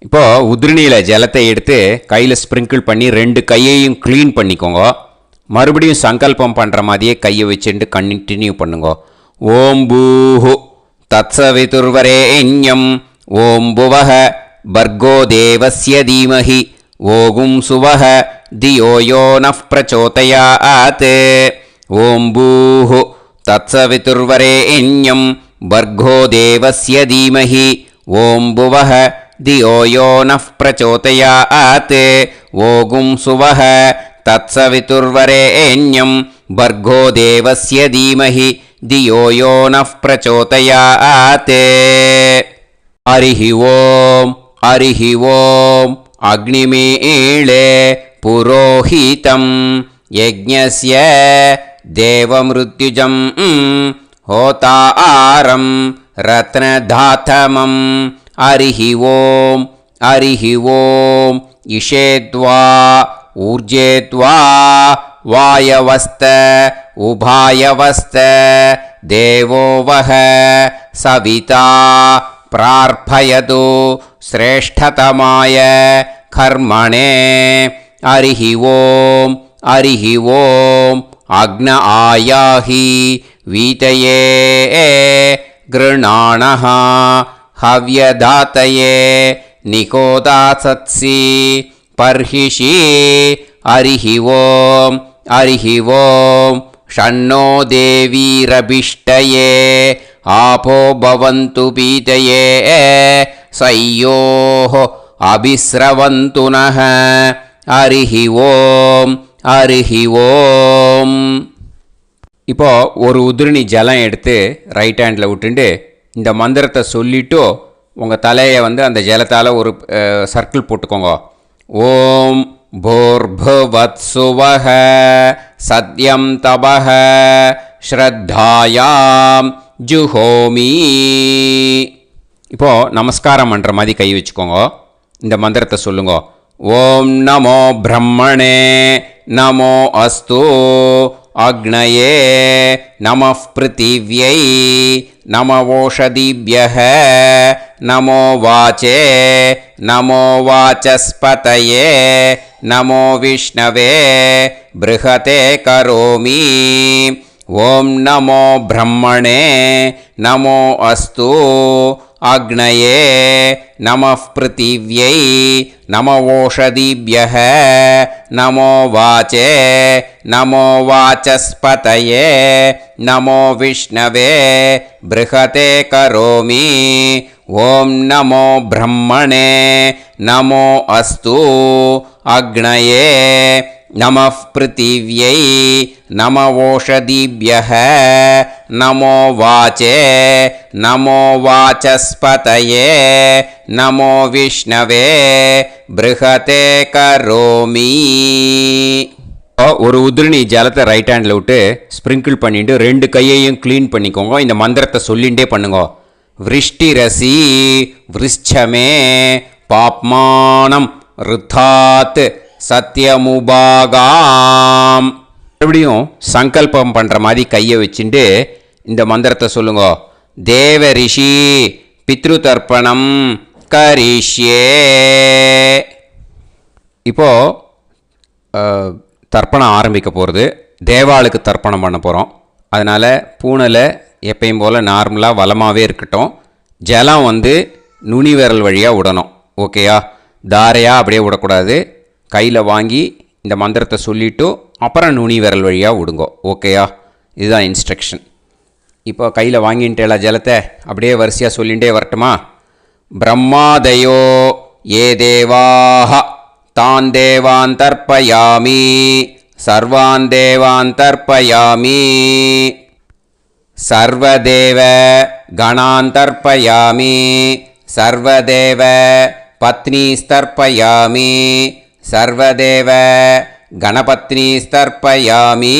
இப்போ உதிரணியில் ஜலத்தை எடுத்து கையில் ஸ்ப்ரிங்கிள் பண்ணி 2 கையையும் க்ளீன் பண்ணிக்கோங்க. மறுபடியும் சங்கல்பம் பண்ணுற மாதிரியே கையை வச்சுட்டு கண்டினியூ பண்ணுங்க. ஓம் பூஹு தத்சவிதுர்வரேண்யம் ஓம் புவஹ பர்கோ தேவஸ்ய தீமஹி ஓகும் சுவஹ தியோ யோ நஃப் பிரச்சோதயாத். ஓம் பூஹு தத்சவிதுர்வரேண்யம் பர்கோ தேவஸ்ய தீமஹி ஓம் புவஹ தியோ யோ நஃப் பிரச்சோதயாத். ஓகும் சுவஹ தத்சவிதுர்வரேண்யம் பர்கோ தேவஸ்ய தீமஹி தியோ யோ நஃப் பிரச்சோதயாத். ஹரிஹி ஓம் ஹரிஹி ஓம் அக்னிமீளே புரோஹிதம் யஜ்ஞஸ்ய தேவமிருத்யுஜம் ஹோதாரம் ரத்னதாதமம். ஹரிஹி ஓம் ஹரிஹி ஓம் இஷேத்வா ஊர்ஜேத்வா வாயவஸ்த உபாயவஸ்த தேவோவஹ சவிதா பிரார்ப்பயது ஸ்ரேஷ்டதமாய கர்மணே. ஹரிஹி ஓம் ஹரிஹி ஓம் அக்ன ஆயாஹி வீதயே கிருணாணஹ ஹவ்யதாத்தயே நிகோதாசத்சி பர்ஹிஷி. ஹரிஹி ஓம் ஹரிஹி ஓம் ஷன்னோ தேவீரபிஷ்டயே ஆபோ பவந்து பீதயே சய்யோஹ அபிஸ்ரவந்து நஹ. ஹரிஹி ஓம் ஹரிஹி ஓம். இப்போ ஒரு உதிரணி ஜலம் எடுத்து ரைட் ஹேண்டில் விட்டுண்டு இந்த மந்திரத்தை சொல்லிவிட்டு உங்கள் தலையை அந்த ஜலத்தால் ஒரு சர்க்கிள் போட்டுக்கோங்க. ஓம் பூர்புவத்சுவஹ சத்யம் தபஹ ஸ்ரத்தாயாம் ஜுஹோமி. இப்போது நமஸ்காரம் பண்ணுற மாதிரி கை வச்சுக்கோங்க. இந்த மந்திரத்தை சொல்லுங்க. ஓம் நமோ பிரம்மணே நமோ அஸ்து அக்னயே நமः பிருத்திவ்யை நமவோஷதிப்யஹ நமோ வாச்சே நமோ வாசஸ்பதயே நமோ விஷ்ணவே ப்ருஹதே கரோமி. ஓம் நமோ பிரம்மணே நமோ அஸ்து அக்னயே நமः பிருத்திவ்யை நமவோஷதிப்யஹ நமோ வாச்சே நமோ வாசஸ்பதயே நமோ விஷ்ணவே ப்ருஹதே கரோமி. ஓம் நமோ பிரம்மணே நமோ அஸ்து அக்னயே நமः பிருத்திவ்யை நமவோஷதிப்யஹ நமோ வாச்சே நமோ வாசஸ்பதயே நமோ விஷ்ணவே ப்ருஹதே கரோமி. ஒரு உதிரணி ஜலத்தை ரைட் ஹேண்டில் விட்டு ஸ்ப்ரிங்கிள் பண்ணிட்டு 2 கையையும் க்ளீன் பண்ணிக்கோங்க. இந்த மந்திரத்தை சொல்லிகிட்டே பண்ணுங்க. விருஷ்டிரசி விருஷ்சமே பாப்மானம் ருத்தாத் சத்யமுபாகாம். மறுபடியும் சங்கல்பம் பண்ணுற மாதிரி கையை வச்சுட்டு இந்த மந்திரத்தை சொல்லுங்க. தேவ ரிஷி பித்ரு தர்ப்பணம் கரிஷ்யே. இப்போது தர்ப்பணம் ஆரம்பிக்க போகிறது. தேவாளுக்கு தர்ப்பணம் பண்ண போகிறோம். அதனால் பூனையில் எப்பயும் போல் நார்மலாக வளமாகவே இருக்கட்டும். ஜலம் நுனி விரல் வழியாக விடணும். ஓகேயா? தாரையாக அப்படியே விடக்கூடாது. கையில் வாங்கி இந்த மந்திரத்தை சொல்லிவிட்டு அப்புறம் நுனி விரல் வழியாக விடுங்கோ. ஓகேயா? இதுதான் இன்ஸ்ட்ரக்ஷன். இப்போ கையில் வாங்கிட்டேல ஜலத்தை அப்படியே வரிசையாக சொல்லிகிட்டே வரட்டுமா? பிரம்மாதயோ ஏ தேவாஹ தான் தேவான் தர்ப்பயாமி சர்வான் தேவான் தர்ப்பயாமி சர்வதேவ கணான் தர்ப்பயாமி சர்வதேவ பத்னீஸ்தர்ப்பயாமி சர்வதேவ கணபத்னி ஸ்தர்ப்பயாமி.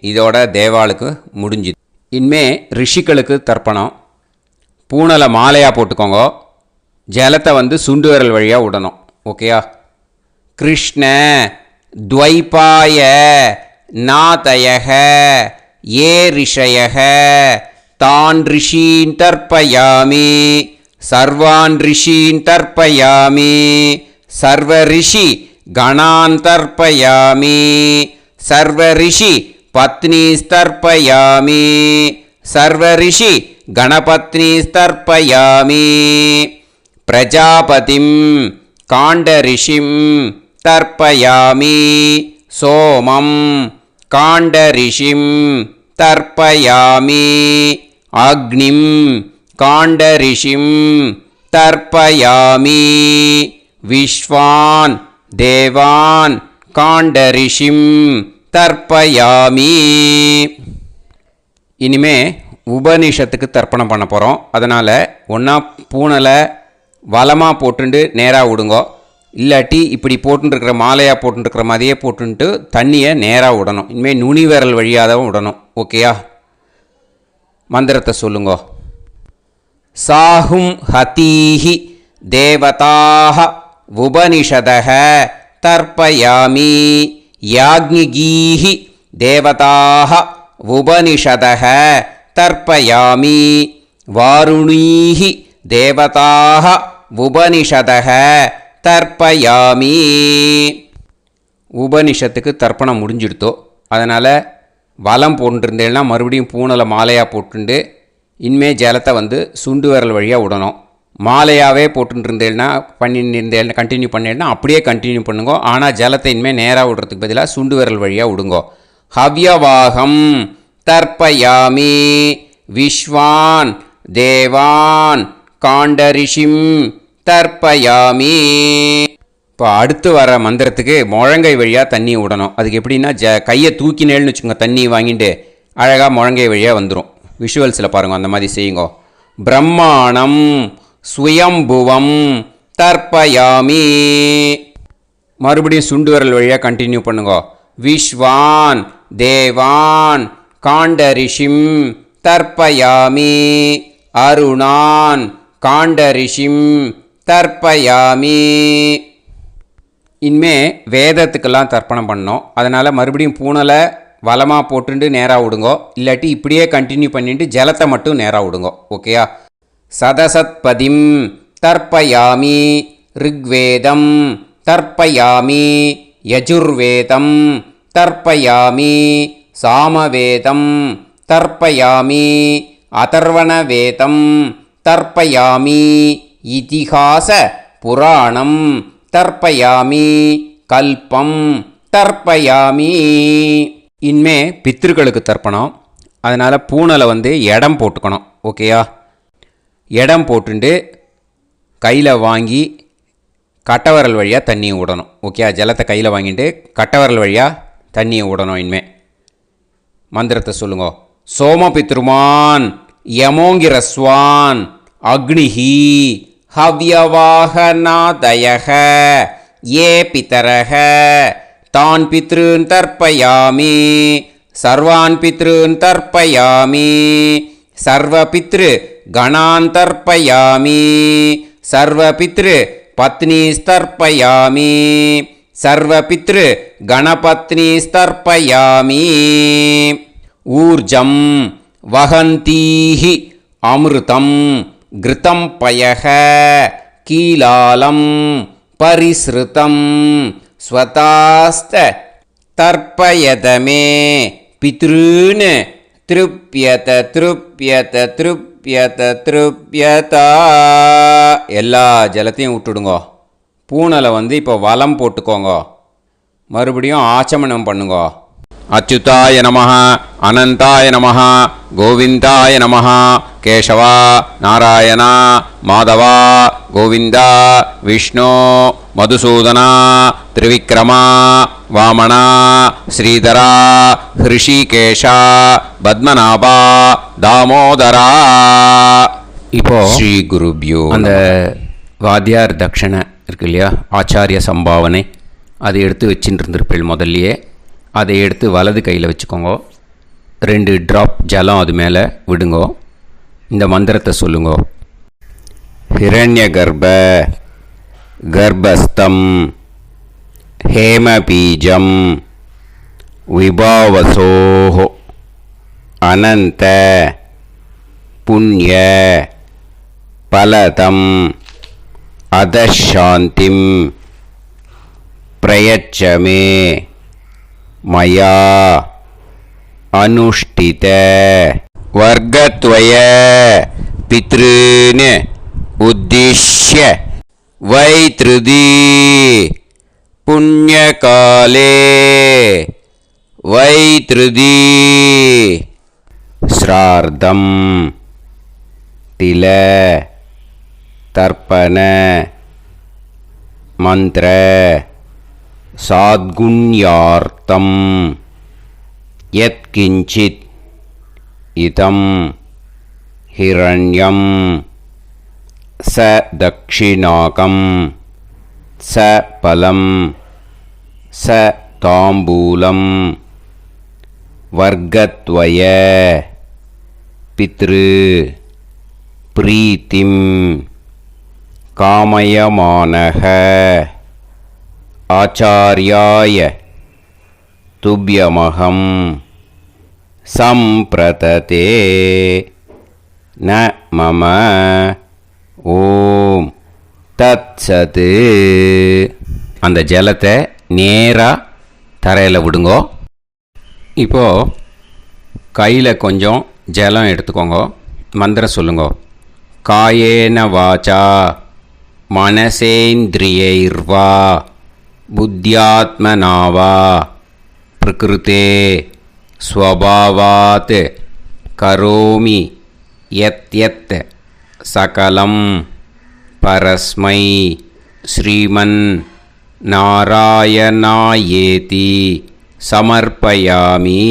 இதோட தேவாளுக்கு முடிஞ்சுது. இனிமே ரிஷிகளுக்கு தர்ப்பணம். பூனலை மாலையாக போட்டுக்கோங்க. ஜலத்தை சுண்டு விரல் வழியாக விடணும். ஓகேயா? கிருஷ்ண துவைபாய நாதயக ये ऋषयः तान् ऋषीन् तर्पयामि सर्वान् ऋषीन् तर्पयामि सर्व ऋषि गणान् तर्पयामि सर्व ऋषि पत्नीस्तर्पयामि सर्व ऋषि गणपत्नीस्तर्पयामि प्रजापतिं काण्डऋषिं तर्पयामि सोमं काण्डऋषिं तर्पयामि अग्निं काण्डऋषिं तर्पयामि विश्वान् देवान् काण्डऋषिं तर्पयामि. இனிமே உபனிஷத்துக்கு தர்ப்பணம் பண்ண போகிறோம். அதனால் ஒன்றா பூனலை வலமாக போட்டுண்டு நேராக விடுங்கோ, இல்லாட்டி இப்படி போட்டுருக்கிற மாலையாக போட்டுருக்கிற மாதிரியே போட்டுன்ட்டு தண்ணியை நேராக விடணும். இனிமேல் நுனி விரல் வழியாக தான் விடணும். ஓகேயா? மந்திரத்தை சொல்லுங்கோ. சாஹும் ஹதீஹி தேவதாக உபனிஷதः தர்ப்பயாமி யாக்ஞிகீஹி தேவதாக உபனிஷதः தர்ப்பயாமி வாருணீஹி தேவதாக உபனிஷதः தர்ப்பயாமி. உபனிஷத்துக்கு தர்ப்பணம் முடிஞ்சிடுத்தோ, அதனால் வலம் போட்டுருந்தேன்னா மறுபடியும் பூனலை மாலையாக போட்டுண்டு இனிமே ஜலத்தை வந்து சுண்டு விரல் வழியாக விடணும். மாலையாகவே போட்டுருந்தேன்னா பண்ணியிருந்தேன் கண்டினியூ பண்ணேன்னா அப்படியே கண்டினியூ பண்ணுங்கோ. ஆனால் ஜலத்தை இனிமேல் நேராக விடுறதுக்கு பதிலாக சுண்டு விரல் வழியாக விடுங்கோ. ஹவ்யவாகம் தர்ப்பயாமி விஸ்வான் தேவான் காண்டரிஷிம் தர்ப்பயாமி. இப்போ அடுத்து வர மந்திரத்துக்கு முழங்கை வழியாக தண்ணி விடணும். அதுக்கு எப்படின்னா கையை தூக்கினேன்னு வச்சுக்கோங்க, தண்ணி வாங்கிட்டு அழகாக முழங்கை வழியாக வந்துடும். விஷுவல்ஸில் பாருங்கள், அந்த மாதிரி செய்யுங்கோ. பிரம்மாணம் ஸ்வயம்புவம் தர்ப்பயாமி. மறுபடியும் சுண்டு விரல் வழியாக கண்டினியூ பண்ணுங்கோ. விஸ்வான் தேவான் காண்டரிஷிம் தர்ப்பயாமி அருணான் காண்டரிஷிம் தர்ப்பயாமி. இனிமே வேதத்துக்கெல்லாம் தர்ப்பணம் பண்ணோம். அதனால் மறுபடியும் பூனலை வலமாக போட்டுட்டு நேராக விடுங்கோ, இல்லாட்டி இப்படியே கண்டினியூ பண்ணிட்டு ஜலத்தை மட்டும் நேராக விடுங்கோ. ஓகேயா? சதசத்பதிம் தர்ப்பயாமி ரிக்வேதம் தர்ப்பயாமி யஜுர்வேதம் தர்ப்பயாமி சாமவேதம் தர்ப்பயாமி அதர்வணவேதம் தர்ப்பயாமி இதிஹாச புராணம் தர்ப்பயாமி கல்பம் தர்ப்பயாமி. இனிமே பித்ருக்களுக்கு தர்ப்பணம். அதனால் பூனலை வந்து இடம் போட்டுக்கணும். ஓகேயா? இடம் போட்டுண்டு கையில் வாங்கி கட்டவரல் வழியாக தண்ணியை விடணும். ஓகே? ஜலத்தை கையில் வாங்கிட்டு கட்டவரல் வழியாக தண்ணியை விடணும். இனிமே மந்திரத்தை சொல்லுங்க. சோமபித்ருமான் யமோங்கிரஸ்வான் அக்னிஹி ஹவ்யவாகநாதயக ஏ பிதரக தான் பித்ருன் தர்ப்பயாமி சர்வான் பித்ருன் தர்ப்பயாமி சர்வ பித்ரு கணான் தர்ப்பயாமி சர்வ பித்ரு பத்னிஸ்தர்ப்பயாமி சர்வ பித்ரு கணபத்னிஸ்தர்ப்பயாமி. ஊர்ஜம் வஹந்தீஹி அமிர்தம் கிருதம் பயக கீலாலம் பரிஸ்ருதம் ஸ்வதாஸ்த தர்ப்பயதமே பித்ருன் திருப்யத திருப்யத திருப்யத திருப்யதா. எல்லா ஜலத்தையும் விட்டுடுங்கோ. பூனலை வந்து இப்போ வலம் போட்டுக்கோங்க. மறுபடியும் ஆச்சமனம் பண்ணுங்கோ. அச்சுதாய நமஹ அனந்தாய நமஹ கோவிந்தாய நமஹ கேசவா நாராயணா மாதவா கோவிந்தா விஷ்ணு மதுசூதனா திரிவிக்ரமா வாமனா ஸ்ரீதரா ஹிருஷிகேஷா பத்மநாபா தாமோதரா. இப்போ ஸ்ரீ குருப்யோ அந்த வாத்தியார் தட்சணை இருக்கு இல்லையா, ஆச்சாரிய சம்பாவனை, அதை எடுத்து வச்சுட்டு இருந்திருப்பேள் முதல்லையே. அதை எடுத்து வலது கையில் வச்சுக்கோங்க. 2 ட்ராப் ஜலம் அது மேலே விடுங்கோ. இந்த மந்திரத்தை சொல்லுங்கோ. ஹிரண்ய கர்ப்ப கர்ப்பஸ்தம் ஹேமபீஜம் விபாவசோஹோ अनंत पुण्य फलदम् अधशान्तिं प्रयच्छ मे मया अनुष्ठित वर्गद्वय पितॄन् उद्दिश्य वैतृदी पुण्यकाले वैतृदी श्रार्धं तिल तर्पण मंत्र साद्गुण्यार्थं यत्किंचित् इदं हिरण्यं स दक्षिणाकं स फलं स ताम्बूलं वर्गद्वय पितृ प्रीतिं कामयमानः आचार्याय तुभ्यमहं सम्प्रतते न मम ஓம் தத்சத். அந்த ஜலத்தை நேராக தரையில் விடுங்கோ. இப்போது கையில் கொஞ்சம் ஜலம் எடுத்துக்கோங்க. மந்திரம் சொல்லுங்க. காயேன வாச்சா மனசேந்திரியைர்வா புத்தியாத்மனாவா பிரகிருதே ஸ்வபாவாத் கரோமி யத் யத் சகலம் பரஸ்மை ஸ்ரீமன் நாராயணாயேதி சமர்ப்பயாமி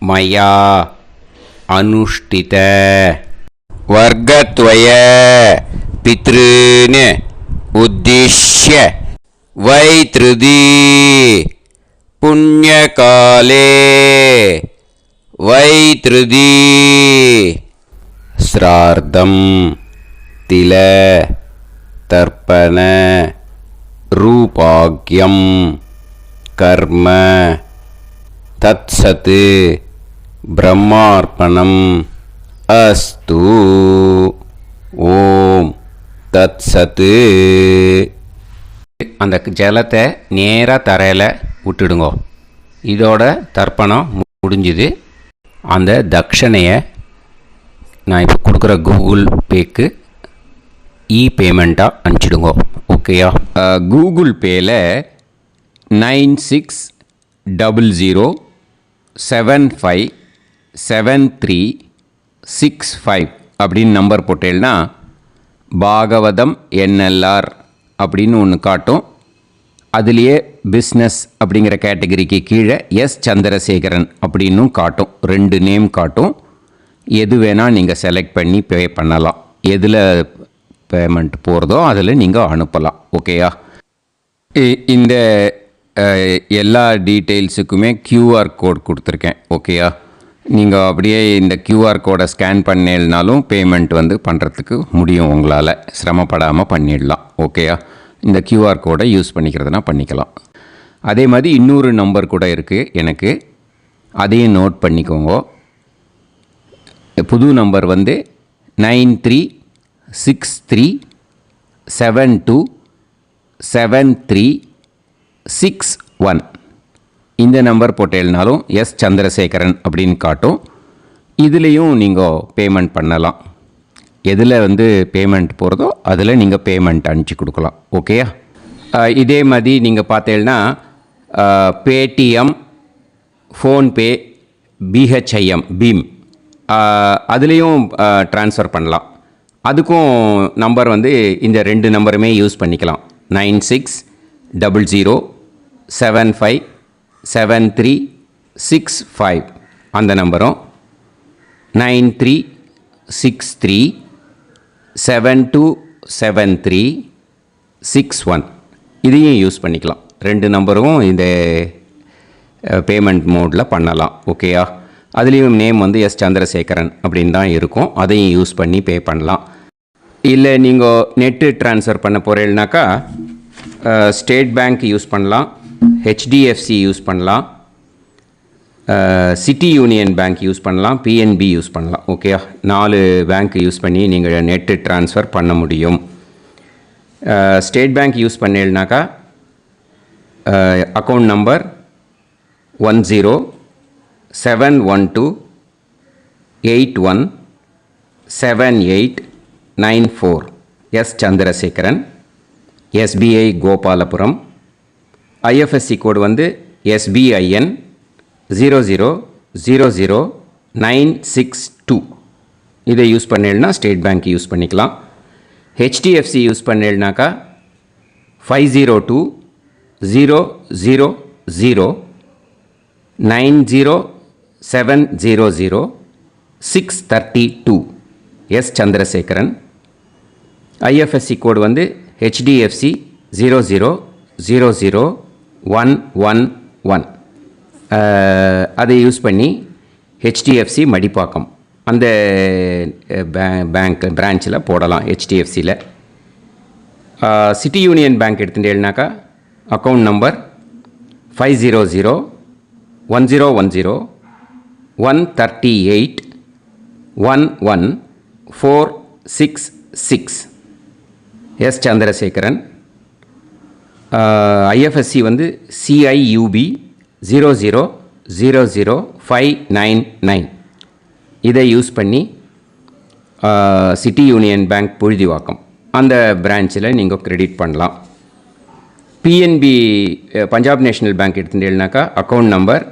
மயா அனுஷ்டித வர்கத்வய பித்ருன் உத்திஷ்ய வைத்ருதி புண்ணியகாலே வைத்ருதி श्रार्धं तिल तर्पण रूपाग्यं कर्म तत्सत् ब्रह्मार्पणम् अस्तु. ஓம் தத்சத். அந்த ஜலத்தை நேராக தரையில் விட்டுடுங்கோ. இதோட தர்ப்பணம் முடிஞ்சுது. அந்த தட்சணையை நான் இப்போ கொடுக்குற கூகுள் பேக்கு பேமெண்ட்டாக அனுப்பிச்சிடுங்க. ஓகேயா? கூகுள் பேயில் 9600757365 அப்படின்னு நம்பர் போட்டேன்னா பாகவதம் என்எல்ஆர் அப்படின்னு ஒன்று காட்டும். அதுலேயே பிஸ்னஸ் அப்படிங்கிற கேட்டகரிக்கு கீழே எஸ் சந்திரசேகரன் அப்படின்னும் காட்டும். 2 நேம் காட்டும். எது வேணால் நீங்கள் செலக்ட் பண்ணி பே பண்ணலாம். எதில் பேமெண்ட் போகிறதோ அதில் நீங்கள் அனுப்பலாம். ஓகேயா? இந்த எல்லா டீட்டெயில்ஸுக்குமே QR கோட் கொடுத்துருக்கேன். ஓகேயா? நீங்கள் அப்படியே இந்த QR கோடை ஸ்கேன் பண்ணேனாலும் பேமெண்ட் பண்ணுறதுக்கு முடியும். உங்களால் சிரமப்படாமல் பண்ணிடலாம். ஓகேயா? இந்த QR கோடை யூஸ் பண்ணிக்கிறதுனா பண்ணிக்கலாம். அதே மாதிரி இன்னொரு நம்பர் கூட இருக்குது எனக்கு. அதையும் நோட் பண்ணிக்கோங்க. புது நம்பர் 9363727361. இந்த நம்பர் போட்டேனாலும் எஸ் சந்திரசேகரன் அப்படின்னு காட்டும். இதுலேயும் நீங்கள் பேமெண்ட் பண்ணலாம். எதில் பேமெண்ட் போகிறதோ அதில் நீங்கள் பேமெண்ட் அனுப்பிச்சி கொடுக்கலாம். ஓகேயா? இதே மாதிரி நீங்கள் பார்த்தேன்னா பேடிஎம், ஃபோன்பே, பிஹெச்ஐஎம் பீம் அதுலேயும் ட்ரான்ஸ்ஃபர் பண்ணலாம். அதுக்கும் நம்பர் இந்த 2 நம்பருமே யூஸ் பண்ணிக்கலாம். 9600757365 அந்த நம்பரும் 9363727361 இதையும் யூஸ் பண்ணிக்கலாம். 2 நம்பரும் இந்த பேமெண்ட் மோடில் பண்ணலாம். ஓகேயா? அதுலேயும் நேம் எஸ் சந்திரசேகரன் அப்படின்னு தான் இருக்கும். அதையும் யூஸ் பண்ணி பே பண்ணலாம். இல்லை நீங்கள் நெட்டு ட்ரான்ஸ்ஃபர் பண்ண போகிறீங்கனாக்கா ஸ்டேட் பேங்க் யூஸ் பண்ணலாம், HDFC யூஸ் பண்ணலாம், சிட்டி யூனியன் பேங்க் யூஸ் பண்ணலாம், பிஎன்பி யூஸ் பண்ணலாம். ஓகே, 4 பேங்க் யூஸ் பண்ணி நீங்கள் நெட்டு ட்ரான்ஸ்ஃபர் பண்ண முடியும். ஸ்டேட் பேங்க் யூஸ் பண்ணீங்கன்னாக்கா account number 1071281789 S Chandrasekaran, SBI Gopalapuram. IFSC code வந்து SBIN 0000962. இதை யூஸ் பண்ணீங்கன்னா ஸ்டேட் பேங்க் யூஸ் பண்ணிக்கலாம். ஹெச்டிஎஃப்சி யூஸ் பண்ணீங்கன்னாக்கா 5020090700 எஸ் சந்திரசேகரன். ஐஎஃப்எஸ்சி கோடு வந்து HDFC 0000111. அதை யூஸ் பண்ணி HDFC மடிப்பாக்கம் அந்த பேங்க் பிரான்ச்சில் போடலாம். HDFCயில் சிட்டி யூனியன் பேங்க் எடுத்துட்டேன்னாக்கா account number 5001010381146 S Chandrasekaran. IFSC வந்து CIUB 0000599. இதை யூஸ் பண்ணி சிட்டி யூனியன் பேங்க் புழுதிவாக்கம் அந்த பிரான்ச்சில் நீங்கள் கிரெடிட் பண்ணலாம். பிஎன்பி பஞ்சாப் நேஷ்னல் பேங்க் எடுத்துட்டீங்கன்னாக்கா account number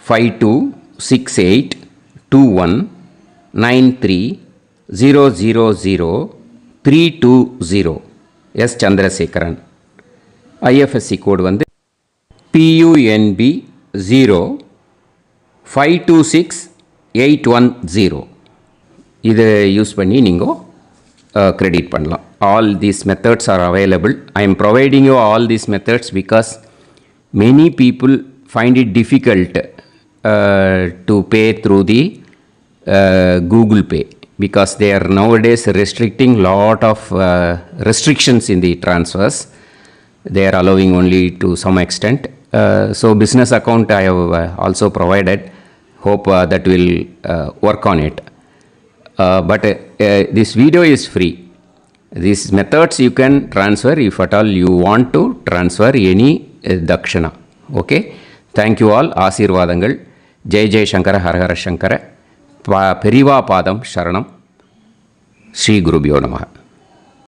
52682193000320 S Chandrasekaran. IFSC code வந்து PUNB 0526810. இதை யூஸ் பண்ணி நீங்கள் கிரெடிட் பண்ணலாம். All these methods are available. I am providing you all these methods because many people find it difficult to pay through the Google Pay because they are nowadays restricting lot of restrictions in the transfers. They are allowing only to some extent. So business account I have also provided. Hope that will work on it. But this video is free. These methods you can transfer if at all you want to transfer any dakshana. Okay. Thank you all. ஆசீர்வாதங்கள். ஜெய் ஜெய் சங்கர ஹரஹர சங்கர. பெரிவா பாதம் சரணம். ஸ்ரீ குருபியோ நமஹ.